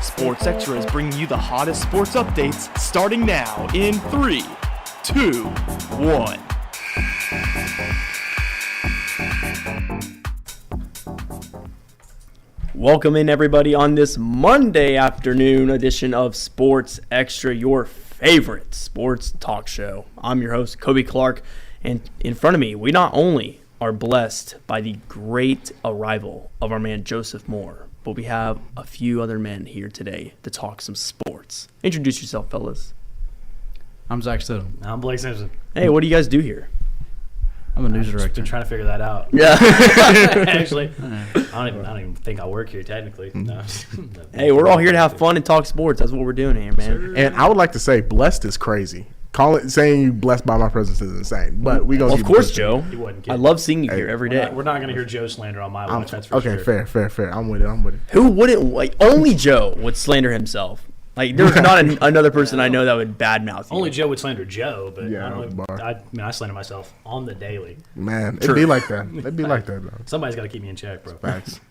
Sports Extra is bringing you the hottest sports updates starting now in 3, 2, 1. Welcome in, everybody, on this Monday afternoon edition of Sports Extra, your favorite sports talk show. I'm your host, Coby Clark, and in front of me, we not only are blessed by the great arrival of our man Joseph Moore, but we have a few other men here today to talk some sports. Introduce yourself, fellas. I'm Zach Stidham. I'm Blake Simpson. Hey, what do you guys do here? I'm a news director. I've been trying to figure that out. Yeah. Actually, I don't even think I work here technically. No. Hey, we're all here to have fun and talk sports. That's what we're doing here, man. Sure. And I would like to say blessed is crazy. Saying you blessed by my presence is insane. But we Well, of course, Joe. You wouldn't I get love seeing you here every day. We're not going to hear Joe slander on my watch. That's for sure. Okay, fair. I'm with it. Who wouldn't, like, only Joe would slander himself. Like, there's not another person I know that would badmouth you. Only Joe would slander Joe, but Yeah, I don't know. bar. I slander myself on the daily. Man, True. it'd be like that. It'd be like that, though. Somebody's got to keep me in check, bro. Facts.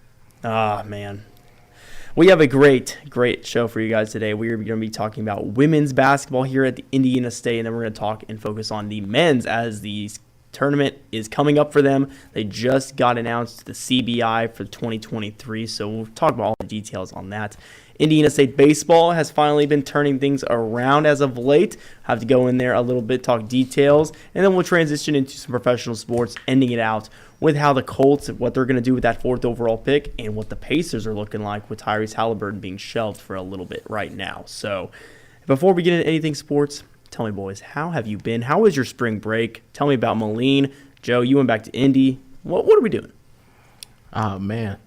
Ah, man. We have a great show for you guys today. We're going to be talking about women's basketball here at the Indiana State, and then we're going to talk and focus on the men's as the tournament is coming up for them. They just got announced the CBI for 2023, so we'll talk about all the details on that. Indiana State baseball has finally been turning things around as of late. Have to go in there a little bit, talk details, and then we'll transition into some professional sports, ending it out with how the Colts, what they're going to do with that 4th overall pick, and what the Pacers are looking like with Tyrese Halliburton being shelved for a little bit right now. So before we get into anything sports, tell me, boys, how have you been? How was your spring break? Tell me about Moline. Joe, you went back to Indy. What are we doing? Oh, man.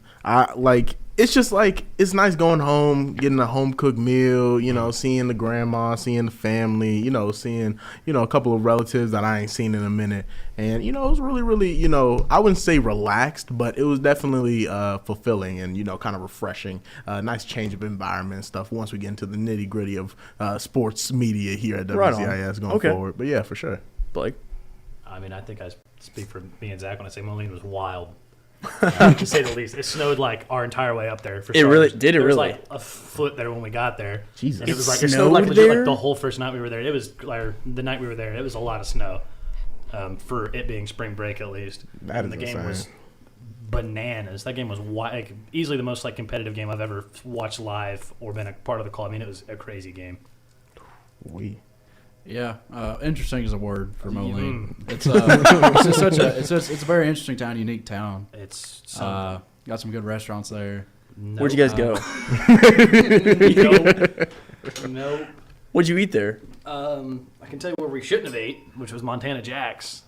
It's just like, it's nice going home, getting a home-cooked meal, seeing the grandma, seeing the family, seeing, a couple of relatives that I ain't seen in a minute. And, it was really, really, I wouldn't say relaxed, but it was definitely fulfilling and, kind of refreshing. Nice change of environment and stuff once we get into the nitty-gritty of sports media here at WZIS going forward. But, yeah, for sure. Blake? I mean, I think I speak for me and Zach when I say Moline was wild. To say the least. It snowed like our entire way up there. For It really did. It there was really like a foot there when we got there. Jesus. And it was like It it snowed like snowed legit there? like the whole first night we were there. It was like the night we were there. It was a lot of snow for it being spring break at least. That and is the game insane. was bananas. That game was easily the most competitive game I've ever watched live or been a part of the call. I mean, it was a crazy game. Yeah, interesting is a word for Moline. It's it's a very interesting town, unique town. It's Got some good restaurants there. Where'd you guys go? Nope. What'd you eat there? I can tell you where we shouldn't have ate, which was Montana Jack's.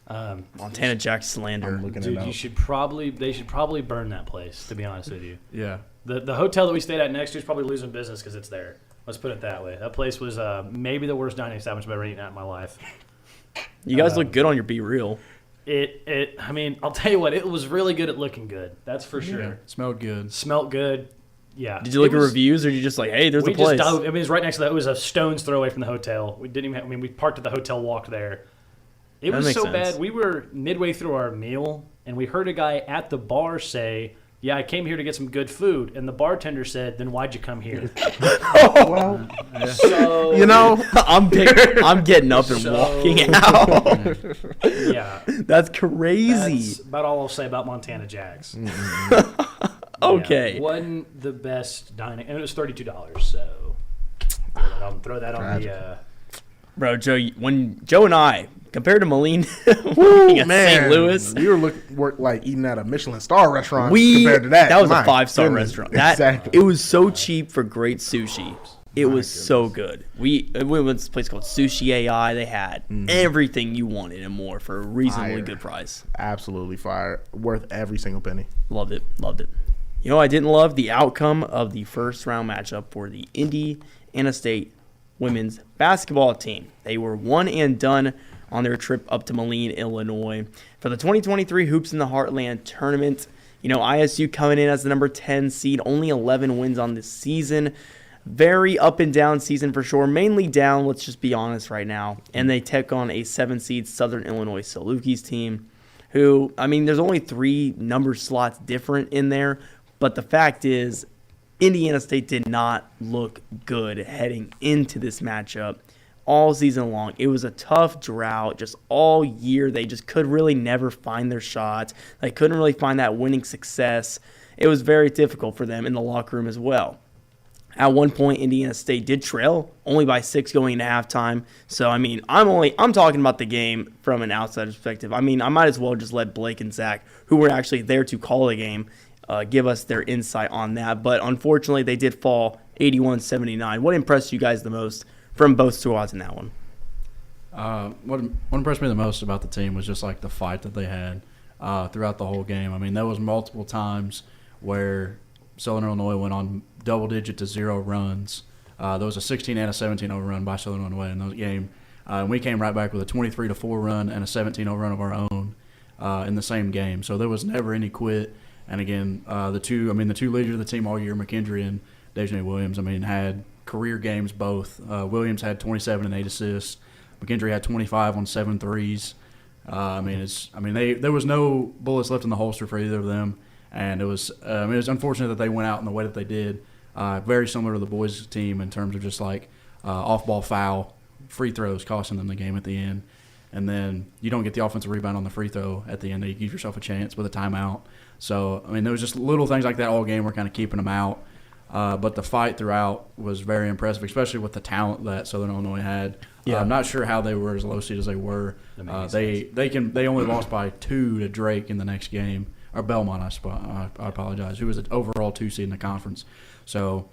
Montana Jack slander. I'm looking Dude, it up. they should probably burn that place, to be honest with you. Yeah. The hotel that we stayed at next to is probably losing business because it's there. Let's put it that way. That place was maybe the worst dining establishment I've ever eaten at in my life. You guys look good on your Be Real. I mean, I'll tell you what, it was really good at looking good. That's for sure. Yeah. Smelled good. Smelt good. Yeah. Did you look at reviews, or did you just like, hey, there's a place? I mean, it was right next to that. It was a stone's throw away from the hotel. We didn't even. We parked at the hotel, walked there. It was so bad. We were midway through our meal, and we heard a guy at the bar say, "Yeah, I came here to get some good food." And the bartender said, "Then why'd you come here?" Well, So I'm getting up and walking out. yeah, That's crazy. that's about all I'll say about Montana Jack's. Okay. Yeah, wasn't the best dining, and it was $32. So throw that on the. Bro, Joe, when Joe and I, compared to Moline working at St. Louis, we were like eating at a Michelin star restaurant compared to that. That was a My 5-star goodness. restaurant. Exactly. It was so cheap for great sushi. It was so good. We went to this place called Sushi AI. They had everything you wanted and more for a reasonably good price. Absolutely fire. Worth every single penny. Loved it. You know, I didn't love the outcome of the first round matchup for the Indiana State women's basketball team. They were one and done on their trip up to Moline, Illinois for the 2023 Hoops in the Heartland tournament. You know, ISU coming in as the number 10 seed, only 11 wins on this season. Very up and down season for sure, mainly down, let's just be honest right now. And they take on a 7 seed Southern Illinois Salukis team who, I mean, there's only 3 number slots different in there, But the fact is, Indiana State did not look good heading into this matchup all season long. It was a tough drought just all year. They just could really never find their shots. They couldn't really find that winning success. It was very difficult for them in the locker room as well. At one point, Indiana State did trail only by 6 going into halftime. So, I mean, I'm talking about the game from an outsider's perspective. I mean, I might as well just let Blake and Zach, who were actually there to call the game, give us their insight on that. But unfortunately, they did fall 81-79. What impressed you guys the most from both squads in that one? What impressed me the most about the team was just like the fight that they had throughout the whole game. I mean, there was multiple times where Southern Illinois went on double-digit to 0 runs. There was a 16 and a 17-0 run by Southern Illinois in the game. And we came right back with a 23-4 run and a 17-0 run of our own in the same game. So there was never any quit. And again, the two leaders of the team all year, McKendry and Dejanay Williams, had career games both. Williams had 27 and 8 assists. McKendry had 25 on 7 threes. There was no bullets left in the holster for either of them. And it was unfortunate that they went out in the way that they did. Very similar to the boys' team in terms of just like off-ball foul, free throws costing them the game at the end. And then you don't get the offensive rebound on the free throw at the end. You give yourself a chance with a timeout. So, there was just little things like that all game were kind of keeping them out. But the fight throughout was very impressive, especially with the talent that Southern Illinois had. Yeah. I'm not sure how they were as low seed as they were. They only lost by 2 to Drake in the next game. Or Belmont, I apologize, who was an overall 2 seed in the conference. So,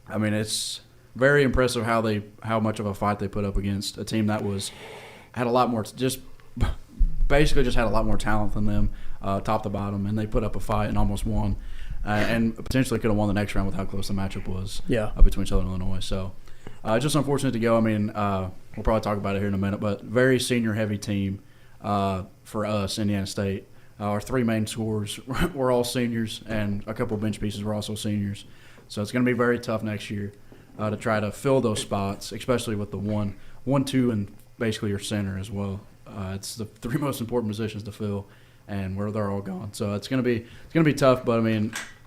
it's very impressive how much of a fight they put up against a team that had a lot more basically had a lot more talent than them, top to bottom, and they put up a fight and almost won, and potentially could have won the next round with how close the matchup was. Between Southern Illinois. So, just unfortunate to go. We'll probably talk about it here in a minute, but very senior heavy team for us, Indiana State. Our 3 main scorers were all seniors, and a couple of bench pieces were also seniors. So it's going to be very tough next year to try to fill those spots, especially with the 1, 2, and basically your center as well. It's the 3 most important positions to fill, and they're all gone. So it's going to be tough, but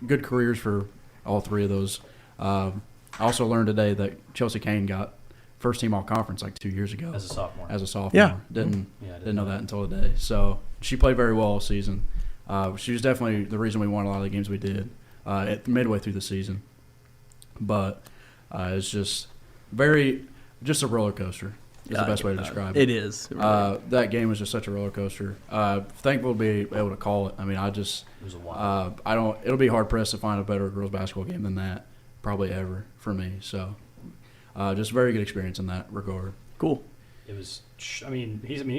good careers for all 3 of those. I also learned today that Chelsea Kane got first team all conference like 2 years ago as a sophomore. Yeah, didn't know that until today. So she played very well all season. She was definitely the reason we won a lot of the games we did midway through the season. But it's just a roller coaster. Is the best way to describe it. It is. Really. That game was just such a roller coaster. Thankful to be able to call it. It was a while. It'll be hard pressed to find a better girls basketball game than that, probably ever for me. So. Just a very good experience in that regard. Cool. It was, he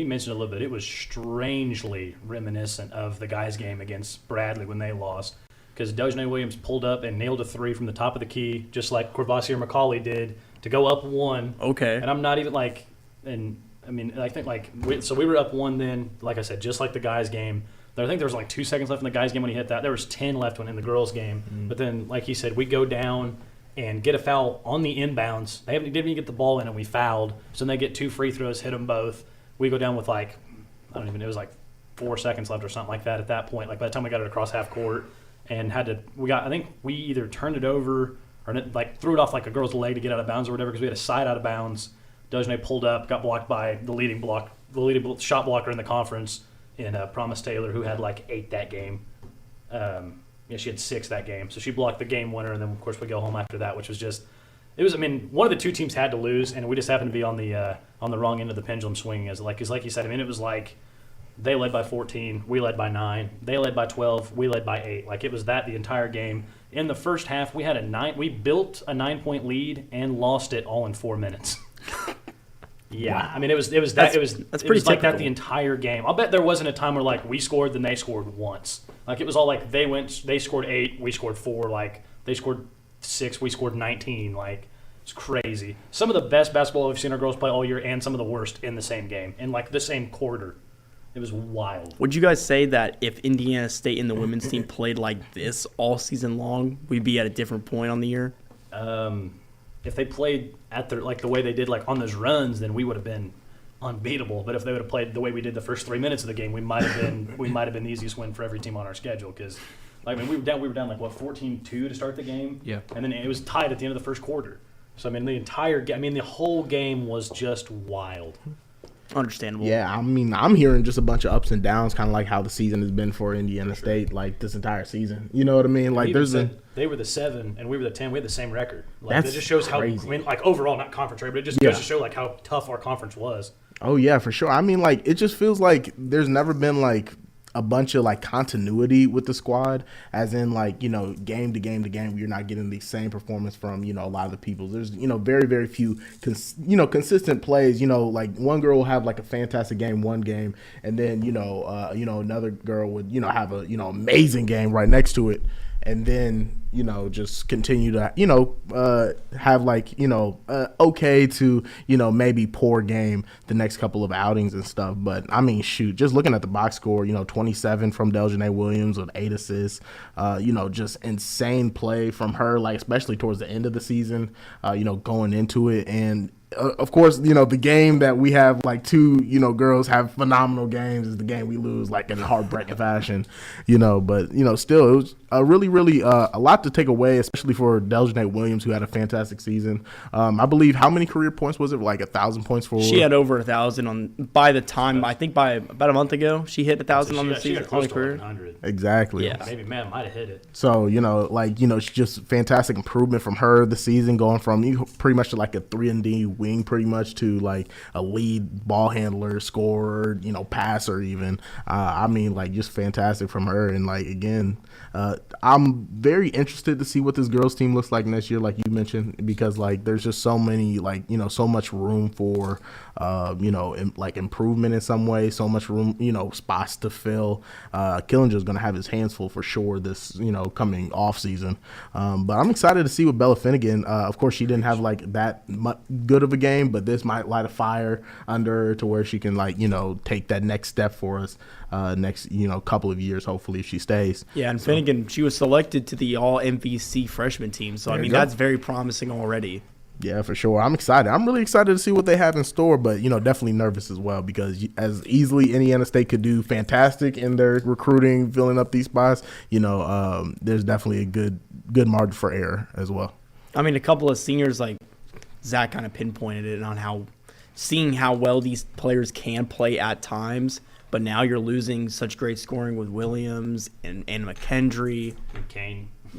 mentioned a little bit. It was strangely reminiscent of the guys' game against Bradley when they lost, because Dejanay Williams pulled up and nailed a 3 from the top of the key, just like Corvassier McCauley did, to go up 1. Okay. And I'm not even I think we were up 1 then, like I said, just like the guys' game. I think there was 2 seconds left in the guys' game when he hit that. There was 10 left in the girls' game. Mm-hmm. But then, like he said, we go down and get a foul on the inbounds. They didn't even get the ball in, and we fouled. So then they get 2 free throws, hit them both. We go down with it was 4 seconds left or something like that at that point. By the time we got it across half court, and I think we either turned it over or threw it off like a girl's leg to get out of bounds or whatever, because we had a side out of bounds. Dejanay pulled up, got blocked by the leading shot blocker in the conference in Promise Taylor, who had 8 that game. She had 6 that game, so she blocked the game winner, and then of course we go home after that, which was one of the 2 teams had to lose, and we just happened to be on the wrong end of the pendulum swinging. As like you said, it was they led by 14, we led by 9, they led by 12, we led by 8. It was that the entire game. In the first half, we built a 9-point lead and lost it all in 4 minutes. Yeah, wow. It was like that the entire game. I'll bet there wasn't a time where we scored, then they scored once. It was all they scored 8, we scored 4. They scored 6, we scored 19. It's crazy. Some of the best basketball we've seen our girls play all year, and some of the worst in the same game, in the same quarter. It was wild. Would you guys say that if Indiana State and the women's team played like this all season long, we'd be at a different point on the year? If they played at the way they did on those runs, then we would have been unbeatable. But if they would have played the way we did the first 3 minutes of the game, we might have been the easiest win for every team on our schedule, because Like, I mean, we were down like what 14-2 to start the game. Yeah. And then it was tied at the end of the first quarter. So I mean, the whole game was just wild. Understandable. Yeah, I mean, I'm hearing just a bunch of ups and downs, kind of like how the season has been for Indiana State, like this entire season. You know what I mean? Like, they were the 7 and we were the 10. We had the same record. Like, That's it just shows crazy. how. I mean, like overall, not conference record, but it just goes to show like how tough our conference was. Oh yeah, for sure. I mean, like, it just feels like there's never been like a bunch of like continuity with the squad, as in like, you know, game to game to game, you're not getting the same performance from, you know, a lot of the people. There's, you know, very, very few, consistent plays. You know, like one girl will have like a fantastic game one game, and then, another girl would, have a, amazing game right next to it. And then, just continue to, have like, okay to, maybe poor game the next couple of outings and stuff. But I mean, shoot, just looking at the box score, 27 from Deljanae Williams with 8 assists, just insane play from her, like especially towards the end of the season, going into it. And of course, the game that we have like two, girls have phenomenal games is the game we lose like in a heartbreaking fashion, but, still it was really, really a lot to take away, especially for Deljanae Williams, who had a fantastic season. I believe how many career points was it? Like 1,000 points for She had over 1,000 by the time, I think by about a month ago, she hit 1,000 on the season. She got close to 100. Exactly. Yeah. Maybe might have hit it. So, it's just fantastic improvement from her this season, going from pretty much to like a 3-and-D wing pretty much to like a lead ball handler, scorer, passer even. I mean, like just fantastic from her. And like, again, I'm very interested to see what this girls team looks like next year, like you mentioned, because like there's just so many, like, so much room for, like improvement in some way, so much room, spots to fill. Killinger's going to have his hands full for sure this, coming off season. But I'm excited to see what Bella Finnegan, of course, she didn't have like that good of a game, but this might light a fire under her to where she can like, take that next step for us next, couple of years, hopefully, if she stays. Yeah, and Finnegan, she was selected to the All-MVC freshman team, so I mean, that's very promising already. Yeah, for sure. I'm excited. I'm really excited to see what they have in store, but, definitely nervous as well, because as easily Indiana State could do fantastic in their recruiting, filling up these spots, there's definitely a good margin for error as well. I mean, a couple of seniors, like Zach kind of pinpointed it on seeing how well these players can play at times, but now you're losing such great scoring with Williams and McKendry.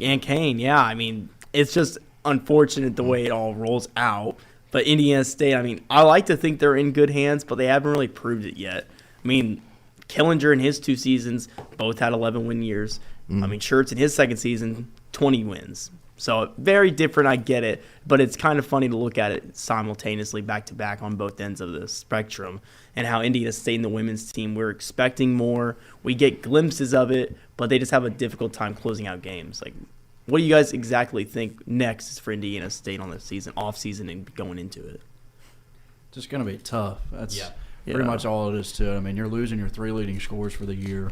And Kane, yeah. I mean, it's just unfortunate the way it all rolls out. But Indiana State, I mean, I like to think they're in good hands, but they haven't really proved it yet. I mean, Killinger in his 2 seasons both had 11-win years. I mean, Schertz in his second season, 20 wins. So very different, I get it, but it's kind of funny to look at it simultaneously back-to-back on both ends of the spectrum, and how Indiana State and the women's team, we're expecting more. We get glimpses of it, but they just have a difficult time closing out games. Like, what do you guys exactly think next is for Indiana State on the season, off-season, and going into it? Just going to be tough. That's pretty much all it is to it. I mean, you're losing your 3 leading scorers for the year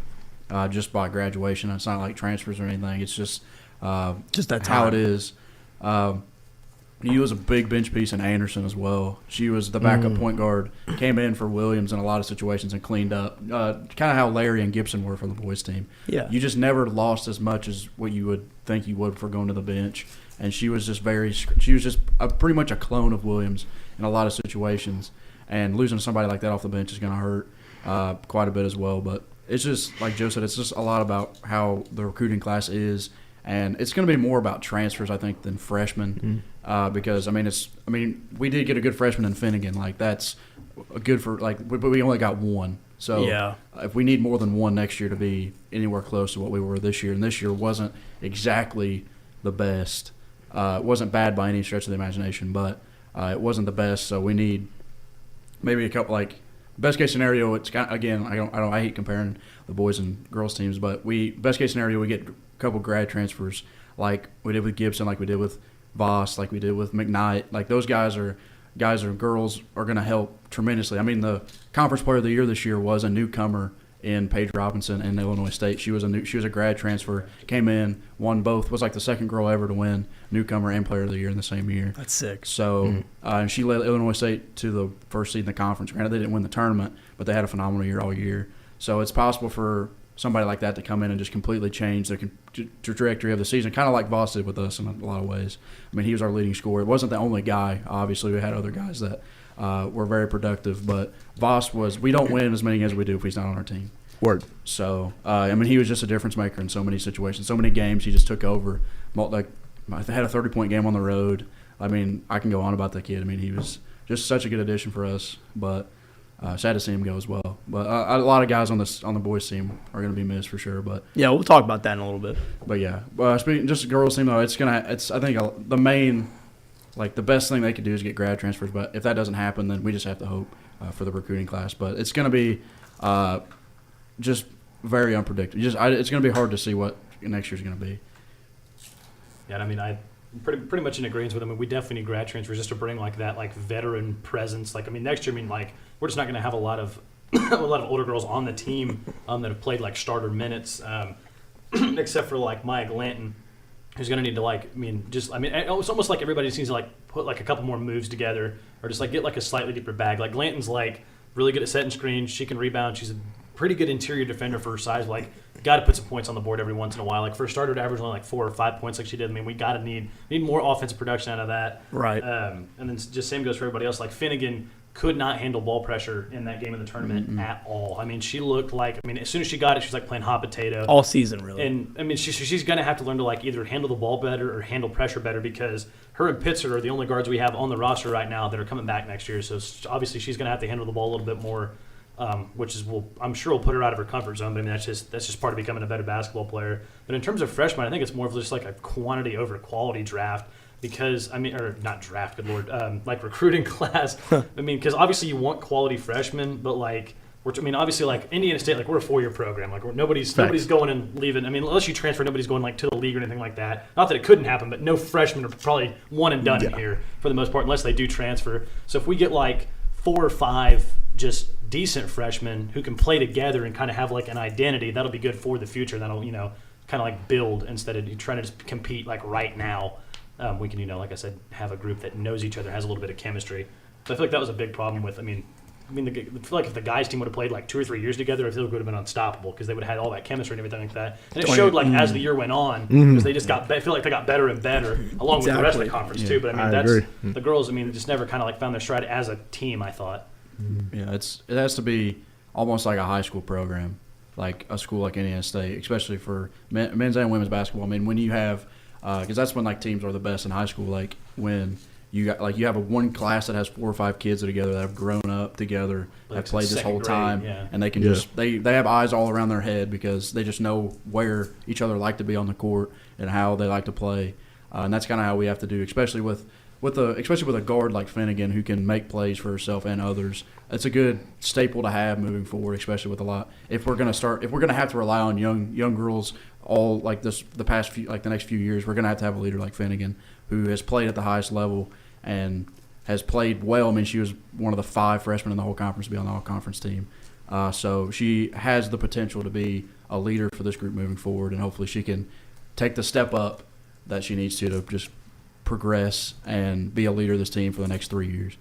just by graduation. It's not like transfers or anything. It's just that's how it is. He was a big bench piece in Anderson as well. She was the backup point guard, came in for Williams in a lot of situations and cleaned up. Kind of how Larry and Gibson were for the boys team. Yeah, you just never lost as much as what you would think you would for going to the bench. And she was just pretty much a clone of Williams in a lot of situations. And losing somebody like that off the bench is going to hurt quite a bit as well. But it's just, like Joe said, it's just a lot about how the recruiting class is. And it's going to be more about transfers, I think, than freshmen, because we did get a good freshman in Finnegan. Like that's good for but we only got one. So if we need more than one next year to be anywhere close to what we were this year, and this year wasn't exactly the best. It wasn't bad by any stretch of the imagination, but it wasn't the best. So we need maybe a couple best case scenario. It's again, I hate comparing the boys and girls teams, but best case scenario we get couple grad transfers like we did with Gibson, like we did with Voss, like we did with McKnight. Like those guys or girls are going to help tremendously. I mean, the conference player of the year this year was a newcomer in Paige Robinson in Illinois State. She was a grad transfer, came in, won both, was like the second girl ever to win newcomer and player of the year in the same year. That's sick. So and she led Illinois State to the first seed in the conference. Granted, they didn't win the tournament, but they had a phenomenal year all year. So it's possible for somebody like that to come in and just completely change the trajectory of the season, kind of like Voss did with us in a lot of ways. I mean, he was our leading scorer. It wasn't the only guy. Obviously, we had other guys that were very productive, but Voss was – we don't win as many games as we do if he's not on our team. Word. So, I mean, he was just a difference maker in so many situations. So many games he just took over. Like, I had a 30-point game on the road. I mean, I can go on about that kid. I mean, he was just such a good addition for us, but sad to see him go as well. But a lot of guys on the boys team are going to be missed for sure. But yeah, we'll talk about that in a little bit. But yeah, speaking just the girls team though, I think the main, like the best thing they could do is get grad transfers. But if that doesn't happen, then we just have to hope for the recruiting class. But it's going to be just very unpredictable. It's going to be hard to see what next year's going to be. Yeah, I mean, I'm pretty much in agreement with them. I mean, we definitely need grad transfers just to bring like that like veteran presence. Like, I mean, next year, I mean, like we're just not going to have a lot of older girls on the team that have played like starter minutes, except for like Maya Glanton, who's going to need to like, it's almost like everybody just needs to like put like a couple more moves together or just like get like a slightly deeper bag. Like Glanton's like really good at setting screens. She can rebound. She's a pretty good interior defender for her size. Like, got to put some points on the board every once in a while. Like, for a starter to average only like 4 or 5 points like she did, I mean, we got to need more offensive production out of that. Right. And then just same goes for everybody else. Like, Finnegan could not handle ball pressure in that game of the tournament at all. I mean, she looked like, as soon as she got it, she was like playing hot potato. All season, really. And, I mean, she's going to have to learn to like either handle the ball better or handle pressure better because her and Pitzer are the only guards we have on the roster right now that are coming back next year. So, obviously, she's going to have to handle the ball a little bit more. Which is I'm sure will put her out of her comfort zone. But I mean, that's just part of becoming a better basketball player. But in terms of freshmen, I think it's more of just like a quantity over quality draft because or not draft, good lord, like recruiting class. I mean, because obviously you want quality freshmen, but like obviously like Indiana State, like we're a 4-year program. Like nobody's going and leaving. I mean, unless you transfer, nobody's going like to the league or anything like that. Not that it couldn't happen, but no freshmen are probably one and done in here for the most part, unless they do transfer. So if we get like 4 or 5 just decent freshmen who can play together and kind of have like an identity, that'll be good for the future. That'll, kind of like build instead of trying to just compete like right now. We can, like I said, have a group that knows each other, has a little bit of chemistry. So I feel like that was a big problem with, I feel like if the guys team would have played like 2 or 3 years together, I feel like it would have been unstoppable because they would have had all that chemistry and everything like that. And it showed like as the year went on because they just I feel like they got better and better along with the rest of the conference too. But the girls, just never kind of like found their stride as a team, I thought. Yeah, it has to be almost like a high school program, like a school like Indiana State, especially for men's and women's basketball. I mean, when you have, because that's when like teams are the best in high school. Like when you have one class that has 4 or 5 kids together that have grown up together, like have played this whole time, and they can just they have eyes all around their head because they just know where each other like to be on the court and how they like to play, and that's kind of how we have to do, especially with a guard like Finnegan who can make plays for herself and others. It's a good staple to have moving forward, especially with a lot. If we're gonna have to rely on young girls all like this the next few years, we're gonna have to have a leader like Finnegan who has played at the highest level and has played well. I mean, she was one of the 5 freshmen in the whole conference to be on the all-conference team. So she has the potential to be a leader for this group moving forward, and hopefully she can take the step up that she needs to just progress and be a leader of this team for the next 3 years.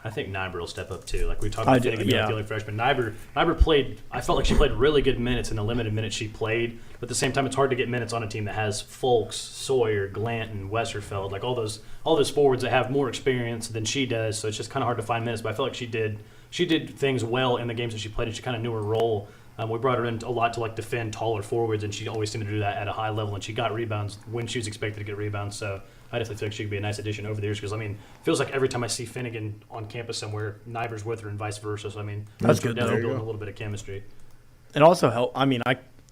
I think Nyber will step up too. Like we talked about Finnegan being the only freshman. Nyber played. I felt like she played really good minutes in the limited minutes she played. But at the same time, it's hard to get minutes on a team that has Folks, Sawyer, Glanton, Westerfeld, like all those forwards that have more experience than she does. So it's just kind of hard to find minutes. But I feel like she did things well in the games that she played, and she kind of knew her role. We brought her in a lot to like defend taller forwards, and she always seemed to do that at a high level. And she got rebounds when she was expected to get rebounds. So I definitely feel like she could be a nice addition over the years because, it feels like every time I see Finnegan on campus somewhere, Nyber's with her and vice versa. So, that's good. Definitely building a little bit of chemistry. It also helps.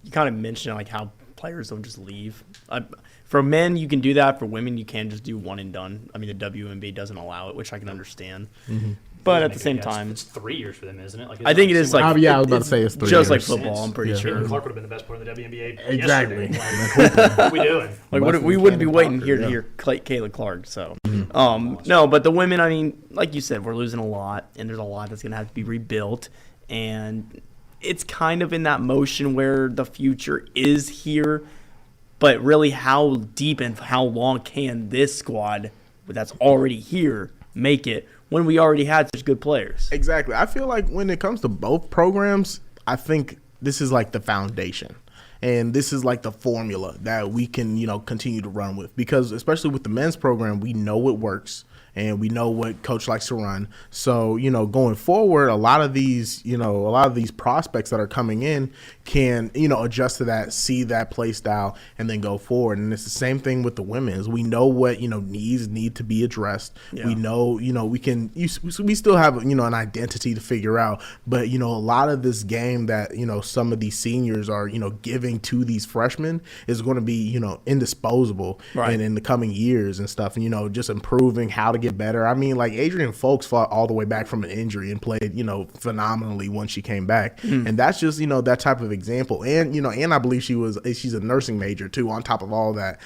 You kind of mentioned like how players don't just leave. For men, you can do that. For women, you can just do one and done. The WNBA doesn't allow it, which I can understand. Mm-hmm. But at the same time, it's 3 years for them, isn't it? I think it is like. I was about to say it's 3 just years. like football. I'm pretty sure. Clark would have been the best player in the WNBA. Exactly. What are we doing? Like we wouldn't be waiting here to hear Kayla Clark. So, no, but the women. Like you said, we're losing a lot, and there's a lot that's going to have to be rebuilt, and it's kind of in that motion where the future is here, but really, how deep and how long can this squad that's already here make it? When we already had such good players. Exactly. I feel like when it comes to both programs, I think the foundation. And this is like the formula that we can, continue to run with, because especially with the men's program, we know it works. And we know what coach likes to run. So, going forward, a lot of these prospects that are coming in can, adjust to that, see that play style, and then go forward. And it's the same thing with the women's. We know what, needs need to be addressed. Yeah. We know, we still have, an identity to figure out. But, a lot of this game that, some of these seniors are, giving to these freshmen is going to be, indisposable in the coming years and stuff. And, just improving how to get better. I mean, like Adrian Folks fought all the way back from an injury and played, phenomenally once she came back. And that's just, that type of example. And, and I believe she's a nursing major too, on top of all that.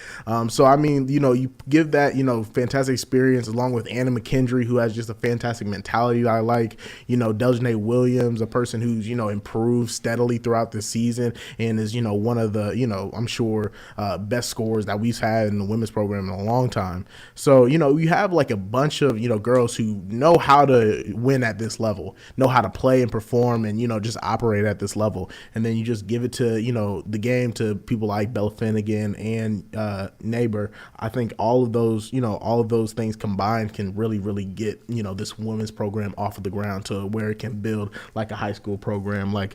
So, I mean, you give that, fantastic experience along with Anna McKendry, who has just a fantastic mentality I like, Deljanae Williams, a person who's, improved steadily throughout the season and is, one of the, I'm sure, best scorers that we've had in the women's program in a long time. So, you have like a bunch of, girls who know how to win at this level, know how to play and perform and, just operate at this level. And then you just give it to, the game to people like Bella Finnegan and Neighbor. I think all of those things combined can really, really get, this women's program off of the ground to where it can build like a high school program, like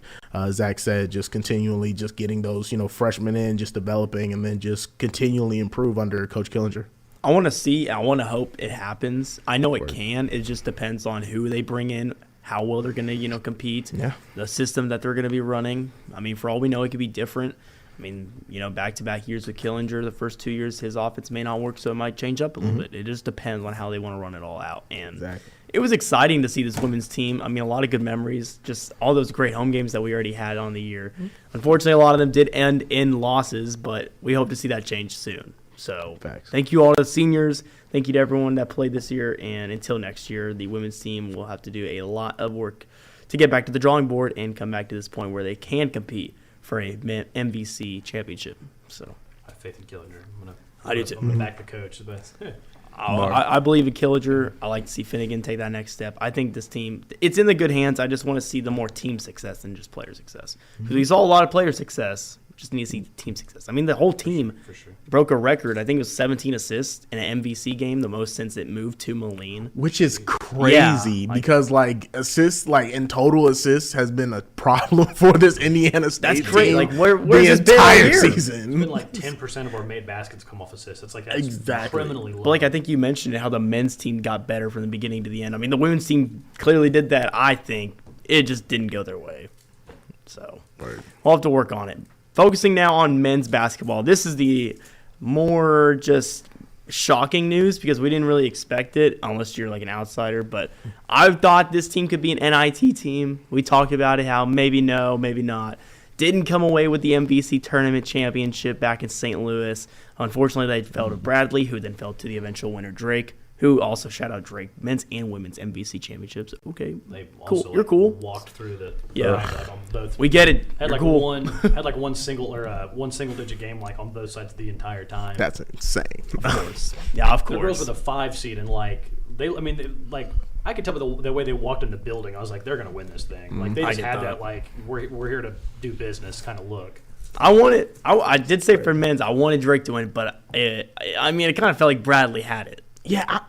Zach said, just continually just getting those, freshmen in, just developing, and then just continually improve under Coach Killinger. I want to hope it happens. I know it can. It just depends on who they bring in, how well they're going to, compete, the system that they're going to be running. I mean, for all we know, it could be different. I mean, back-to-back years with Killinger, the first 2 years, his offense may not work, so it might change up a little bit. It just depends on how they want to run it all out. And It was exciting to see this women's team. I mean, a lot of good memories, just all those great home games that we already had on the year. Unfortunately, a lot of them did end in losses, but we hope to see that change soon. So Thank you all to the seniors. Thank you to everyone that played this year. And until next year, the women's team will have to do a lot of work to get back to the drawing board and come back to this point where they can compete for a MVC championship. So I have faith in Killinger. I do too. I'm going to back the coach. But I believe in Killinger. I like to see Finnegan take that next step. I think this team, it's in the good hands. I just want to see the more team success than just player success. Because we saw a lot of player success. Just need to see team success. I mean, the whole team broke a record. I think it was 17 assists in an MVC game, the most since it moved to Moline. Which is crazy because, assists, in total assists has been a problem for this Indiana State team. That's great. Where's the entire season? It's been 10% of our made baskets come off assists. It's that's criminally low. But, I think you mentioned how the men's team got better from the beginning to the end. I mean, the women's team clearly did that, I think. It just didn't go their way. So, we'll have to work on it. Focusing now on men's basketball. This is the more just shocking news because we didn't really expect it unless you're an outsider. But I thought this team could be an NIT team. We talked about it, how maybe no, maybe not. Didn't come away with the MVC tournament championship back in St. Louis. Unfortunately, they fell to Bradley, who then fell to the eventual winner, Drake, who also shout out Drake, men's and women's MVC championships. Okay, they cool. You're cool. Walked through the on both. We get it. Had cool. one single digit game on both sides the entire time. That's insane. Of course. Yeah, of course. The girls with a 5 seed and I could tell by the way they walked in the building. I was like, they're gonna win this thing. They just had that we're here to do business kind of look. I did say for men's, I wanted Drake to win, but it kind of felt like Bradley had it. Yeah,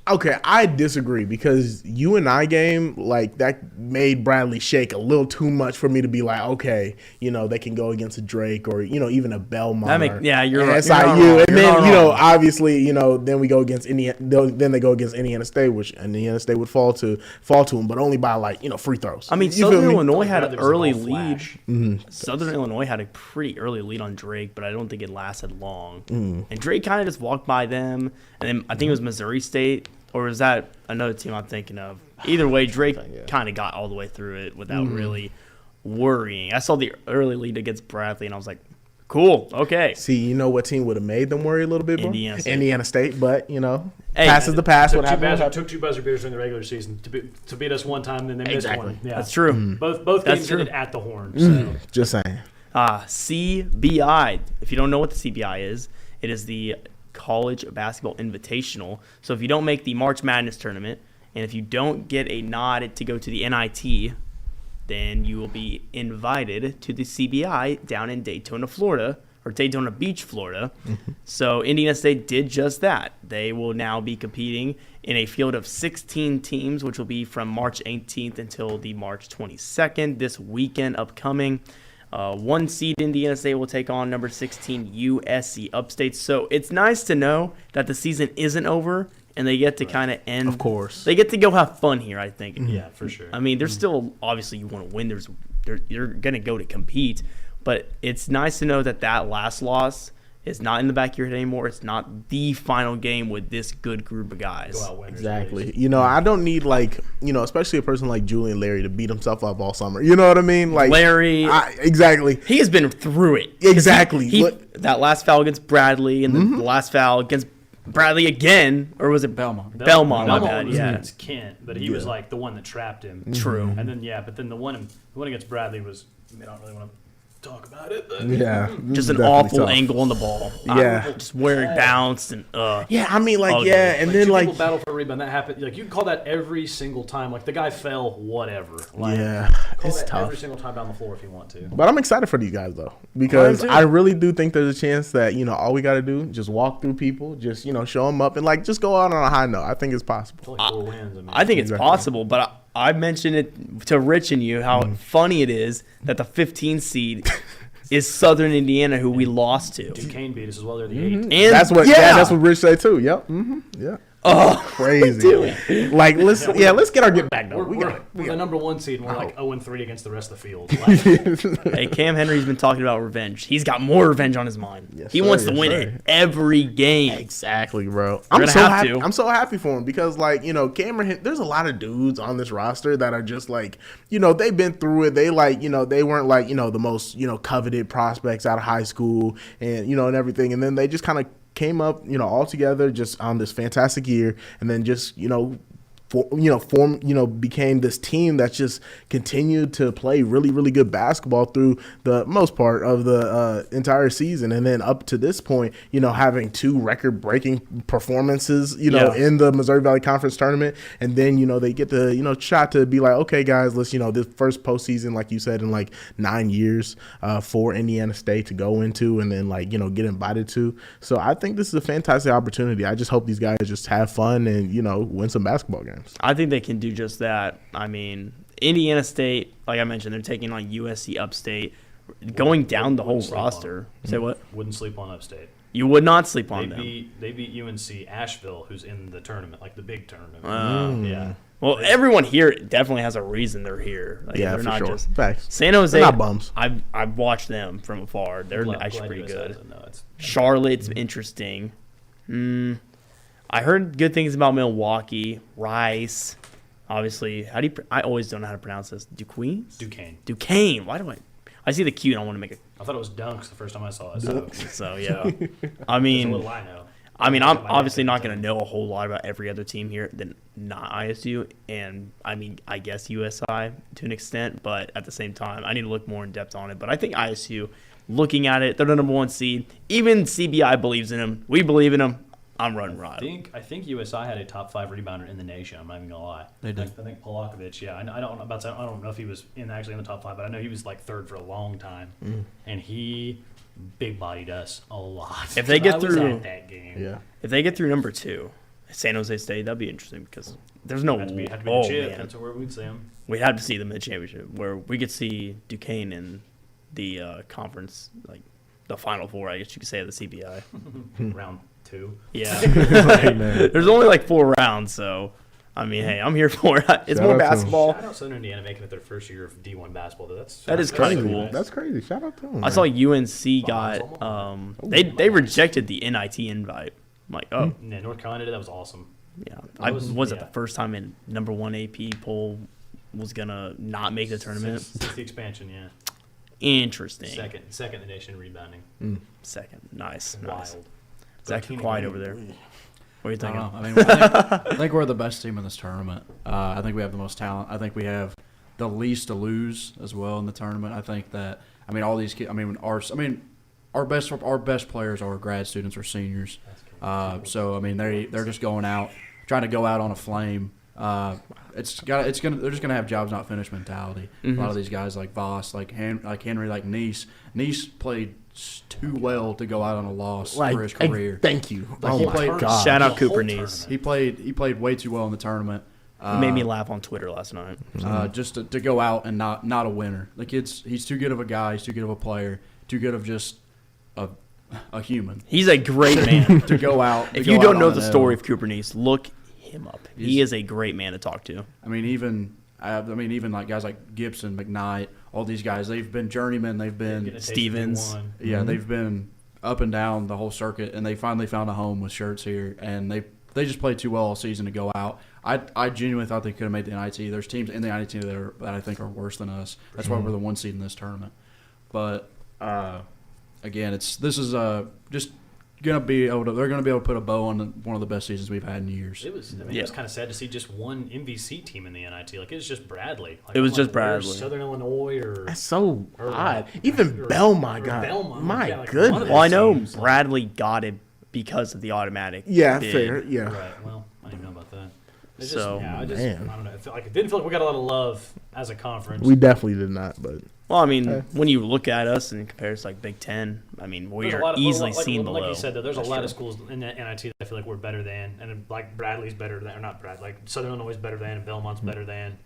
Okay, I disagree because UNI game, like, that made Bradley shake a little too much for me to be like, okay, you know, they can go against a Drake or, you know, even a Belmont. You're right. SIU. And then, you know, obviously, you know, then we go against Indiana. Then they go against Indiana State, which Indiana State would fall to them, but only by, like, you know, free throws. I mean, Southern Illinois had an early lead. Mm-hmm. Southern Illinois had a pretty early lead on Drake, but I don't think it lasted long. Mm. And Drake kind of just walked by them. And then I think it was Missouri State. Or is that another team I'm thinking of? Either way, Drake kind of got all the way through it without really worrying. I saw the early lead against Bradley, and I was like, cool, okay. See, you know what team would have made them worry a little bit more? Indiana State, but, you know, hey, passes the pass. Took two buzzer beaters in the regular season to beat us one time, then they missed one. Yeah. That's true. Mm. Both games did it at the Horn. So. Just saying. CBI. If you don't know what the CBI is, it is the College Basketball Invitational. So if you don't make the March Madness tournament, and if you don't get a nod to go to the NIT, then you will be invited to the CBI down in Daytona, Florida, or Daytona Beach, Florida. So Indiana State did just that. They will now be competing in a field of 16 teams, which will be from March 18th until the March 22nd, this weekend upcoming. 1 seed Indiana State will take on number 16 USC Upstate. So it's nice to know that the season isn't over and they get to kind of end. Of course. They get to go have fun here, I think. Yeah, for sure. I mean, there's still, obviously, you want to win. You're going to go to compete. But it's nice to know that last loss is not in the back of your head anymore. It's not the final game with this good group of guys. Go out winners, Exactly. please. I don't need, especially a person like Julian Larry to beat himself up all summer. You know what I mean? Like Larry. Exactly. He has been through it. Exactly. That last foul against Bradley and then the last foul against Bradley again, or was it Belmont? Belmont, my bad, was yeah. against Kent, but he was like the one that trapped him. True. And then but then the one against Bradley was, I don't really want to talk about it, but Yeah. Just an Definitely awful tough. angle on the ball. Yeah. Just where it bounced and Yeah, I mean, Ugly. and then two people battle for a rebound. That happened. Like, you can call that every single time. Like, the guy fell, whatever. Like, yeah, call it's that tough. every single time down the floor if you want to. But I'm excited for these guys, though, because too. I really do think there's a chance that, all we got to do, just walk through people, just, show them up, and, just go out on a high note. I think it's possible. It's only 4 wins. I think it's Exactly. possible, but I mentioned it to Rich and you how funny it is that the 15 seed is Southern Indiana, who we lost to. Duquesne beat us as well. They're the 8th. And That's what Rich said, too. Yep. Yeah. Oh, Crazy. Let's get our get back, though. We're the number 1 seed, and we're like 0-3 against the rest of the field. Like, hey, Cam Henry's been talking about revenge. He's got more revenge on his mind. Yes, He sir, wants to yes, win sir. it every game. Exactly, bro. gonna have to. I'm so happy for him because, Cameron, there's a lot of dudes on this roster that are just they've been through it. They they weren't the most, coveted prospects out of high school and, and everything. And then they just kind of came up, all together just on this fantastic year and then just, became this team that just continued to play really, really good basketball through the most part of the entire season. And then up to this point, having 2 record-breaking performances, in the Missouri Valley Conference tournament. And then, they get the, shot to be like, okay, guys, let's, this first postseason, like you said, in 9 years for Indiana State to go into and then, get invited to. So I think this is a fantastic opportunity. I just hope these guys just have fun and, win some basketball games. I think they can do just that. I mean, Indiana State, like I mentioned, they're taking on USC Upstate, going down the whole roster. Say what? wouldn't sleep on Upstate. You would not sleep on them. They beat UNC Asheville, who's in the tournament, like the big tournament. Yeah. Well, everyone here definitely has a reason they're here. Yeah, they're for not sure. just Facts. San Jose. They're not bums. I've watched them from afar. They're actually pretty good. It's Charlotte's interesting. I heard good things about Milwaukee. Rice, obviously. I always don't know how to pronounce this. Duquesne. Why do I see the Q and I want to make it. I thought it was Dunks the first time I saw it. So yeah. I There's a mean, little I know. I'm obviously not going to know a whole lot about every other team here than not ISU, and I guess USI to an extent, but at the same time, I need to look more in depth on it. But I think ISU, looking at it, they're the number 1 seed. Even CBI believes in them. We believe in them. I'm running right. I think USI had a top 5 rebounder in the nation. I'm not even gonna lie. They did. I think Polakovic. Yeah, I don't know if he was actually in the top 5, but I know he was 3rd for a long time, and he big bodied us a lot. If they get I was through at that game, Yeah. If they get through number 2, San Jose State, that'd be interesting because there's no. had to be oh the chip. man, That's where we'd see him. we'd have to see them in the championship where we could see Duquesne in the conference, the Final Four, I guess you could say, of the CBI. Round 2. Yeah. Hey, man. There's only 4 rounds, so I mean, hey, I'm here for it. It's Shout more out to 'em. basketball. Shout out Southern Indiana making it their first year of D1 basketball. That is kinda cool. That's crazy. Shout out to them. I saw UNC got they rejected the NIT invite. I'm like, oh Yeah, North Carolina did. That was awesome. yeah. That was- Was it yeah. the first time in number 1 AP poll was gonna not make the tournament? Since the expansion, yeah. Interesting. Second in the nation in rebounding. Second. Nice. Wild. Zach, you're quiet over there. What are you I thinking? don't know. I mean, I think we're the best team in this tournament. I think we have the most talent. I think we have the least to lose as well in the tournament. I think that all these kids. Our best players are grad students or seniors. So they're just going out, trying to go out on a flame. They're just gonna have jobs not finished mentality. Mm-hmm. A lot of these guys like Voss, like Henry, like Nice. Nice played too well to go out on a loss for his career. Thank you. Like, he played, God. Shout out Cooper Nice. He played way too well in the tournament. He made me laugh on Twitter last night. Just to go out and not a winner. The he's too good of a guy. He's too good of a player. Too good of just a human. He's a great man. To go out. If you don't know the story of Cooper Nice, look him up. He is a great man to talk to. I mean, even like guys like Gibson, McKnight, all these guys, they've been journeymen. They've been Stevens. Yeah, they've been up and down the whole circuit, and they finally found a home with shirts here, and they just played too well all season to go out. I genuinely thought they could have made the NIT. There's teams in the NIT that I think are worse than us. That's why we're the 1 seed in this tournament. But again, this is just gonna be able to. They're gonna be able to put a bow on one of the best seasons we've had in years. It was kind of sad to see just one MVC team in the NIT. Like it was just Bradley. Like, it was just Bradley. Southern Illinois that's so odd. Even Belmont got it. My goodness. Well, I know Bradley got it because of the automatic. Yeah, bid. fair. Yeah. Right. Well, I didn't know about that. It's So, I don't know. It didn't feel like we got a lot of love as a conference. We definitely did not, but well, I mean, when you look at us and compare us like Big Ten, I mean, we are easily seen below. Like you said, there's a lot of schools in the NIT that I feel like we're better than, and like Bradley's better than, or not Brad, like Southern Illinois is better than, and Belmont's better than.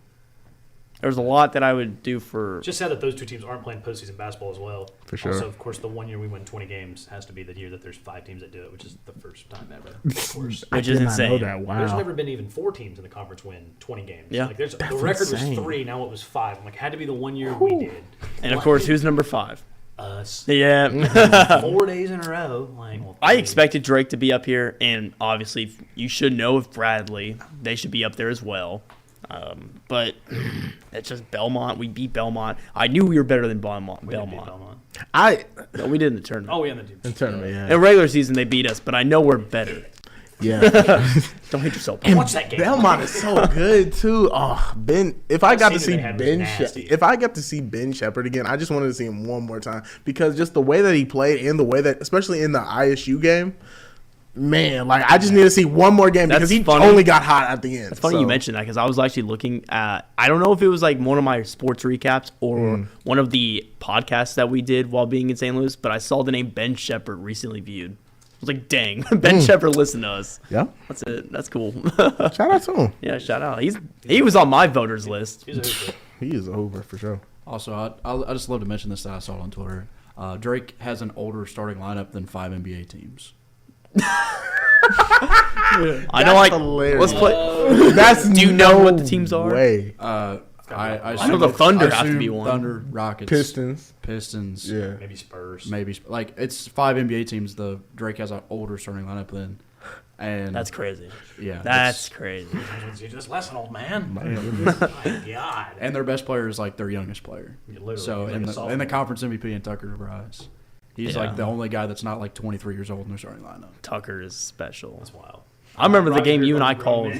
There's a lot that I would do for. Just sad that those two teams aren't playing postseason basketball as well. For sure. Also, of course, the 1 year we win 20 games has to be the year that there's 5 teams that do it, which is the first time ever. Of course. Which is insane. Know that. Wow. There's never been even 4 teams in the conference win 20 games. Yeah. Like the That's record insane. was 3, now it was 5. I'm like, had to be the 1 year we did. And of course, who's number 5? Us. Yeah. 4 days in a row. Like, well, I expected Drake to be up here, and obviously, you should know if Bradley, they should be up there as well. But it's just Belmont. We beat Belmont. I knew we were better than Belmont. we did beat Belmont. No, we did in the tournament. Oh, yeah, in the tournament, yeah. In regular season, they beat us, but I know we're better. Yeah. Don't hit yourself. Watch that game. Belmont is so good too. Oh, Ben! If I got to see if I got to see Ben Shepherd again, I just wanted to see him one more time because just the way that he played and the way that, especially in the ISU game, man, like I just need to see one more game because he only got hot at the end. It's funny you mentioned that because I was actually looking at. I don't know if it was like one of my sports recaps or one of the podcasts that we did while being in St. Louis, but I saw the name Ben Shepherd recently viewed. I was like, dang, Ben Shepherd listened to us. Yeah. That's it. That's cool. Shout out to him. Yeah, shout out. He was on my voters list. He is over for sure. Also, I just love to mention this that I saw on Twitter. Drake has an older starting lineup than 5 NBA teams. I know, like, hilarious. let's play. Do you know what the teams are? Way. I know the Thunder have to be one. Thunder, Rockets, Pistons. Yeah. Maybe Spurs. Like it's 5 NBA teams. The Drake has an older starting lineup than, and That's crazy. Yeah, That's crazy. Just listen, old man. My God. And their best player is like their youngest player. So in the conference MVP in Tucker DeVries, he's like the only guy that's not like 23 years old in their starting lineup. Tucker is special. That's wild. I remember the game you and I called